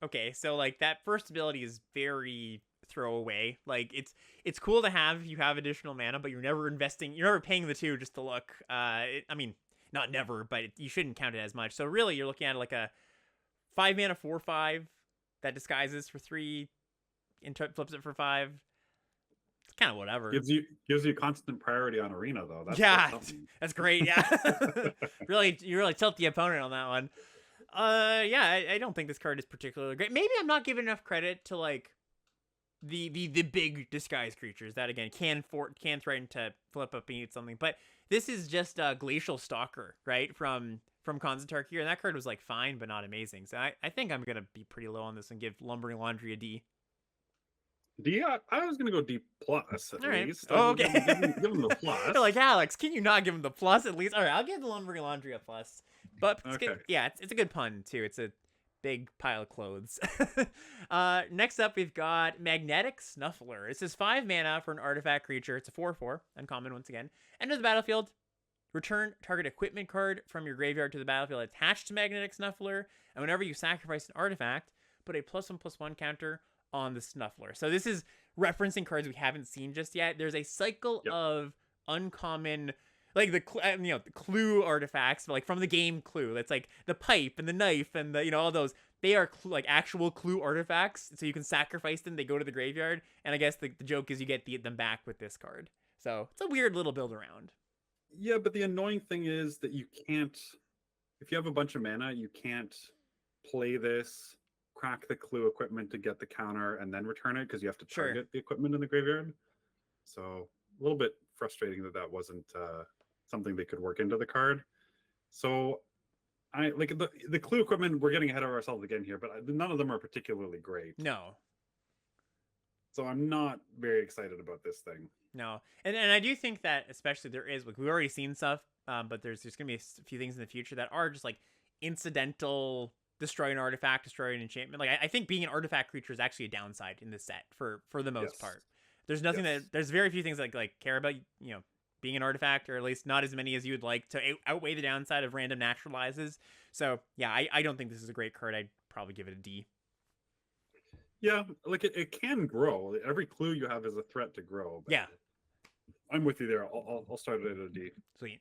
Okay, so like that first ability is very throwaway. Like it's cool to have if you have additional mana, but you're never investing. You're never paying the 2 just to look. I mean, not never, but you shouldn't count it as much. So really, you're looking at like a 5 mana 4/5 that disguises for 3 and flips it for 5. It's kind of whatever. Gives you constant priority on arena though. That's great. Yeah, you really tilt the opponent on that one. Yeah, I don't think this card is particularly great. Maybe I'm not giving enough credit to like the big disguise creatures that again can threaten to flip up and eat something. But this is just a Glacial Stalker, right? From Konzatark here, and that card was like fine but not amazing. So I think I'm gonna be pretty low on this and give Lumbering Laundry a D. D, I was gonna go D plus at All right. least. Oh, okay. Give him the plus. You're like, Alex, can you not give him the plus at least? All right, I'll give the Lumbering Laundry a plus. But it's good. Yeah, it's a good pun too. It's a big pile of clothes. Next up, we've got Magnetic Snuffler. This is 5 mana for an artifact creature. It's a 4/4, uncommon once again. Enter the battlefield. Return target equipment card from your graveyard to the battlefield attached to Magnetic Snuffler. And whenever you sacrifice an artifact, put a +1/+1 counter on the Snuffler. So this is referencing cards we haven't seen just yet. There's a cycle of uncommon, like the clue artifacts, like from the game Clue. That's like the pipe and the knife and the all those. They are like actual clue artifacts, so you can sacrifice them. They go to the graveyard, and I guess the joke is you get them back with this card. So it's a weird little build around. Yeah, but the annoying thing is that you can't, if you have a bunch of mana, you can't play this, crack the clue equipment to get the counter, and then return it because you have to target the equipment in the graveyard. So a little bit frustrating that wasn't something they could work into the card. So I like the clue equipment. We're getting ahead of ourselves again here, but none of them are particularly great. No. So I'm not very excited about this thing. No, and I do think that especially there is, like, we've already seen stuff, but there's gonna be a few things in the future that are just like incidental, destroy an artifact, destroy an enchantment. Like I think being an artifact creature is actually a downside in this set for the most part. There's nothing there's very few things like care about being an artifact, or at least not as many as you would like to outweigh the downside of random naturalizes. So yeah, I don't think this is a great card. I'd probably give it a D. Yeah, like it can grow. Every clue you have is a threat to grow. Yeah, I'm with you there. I'll start it at a D. sweet.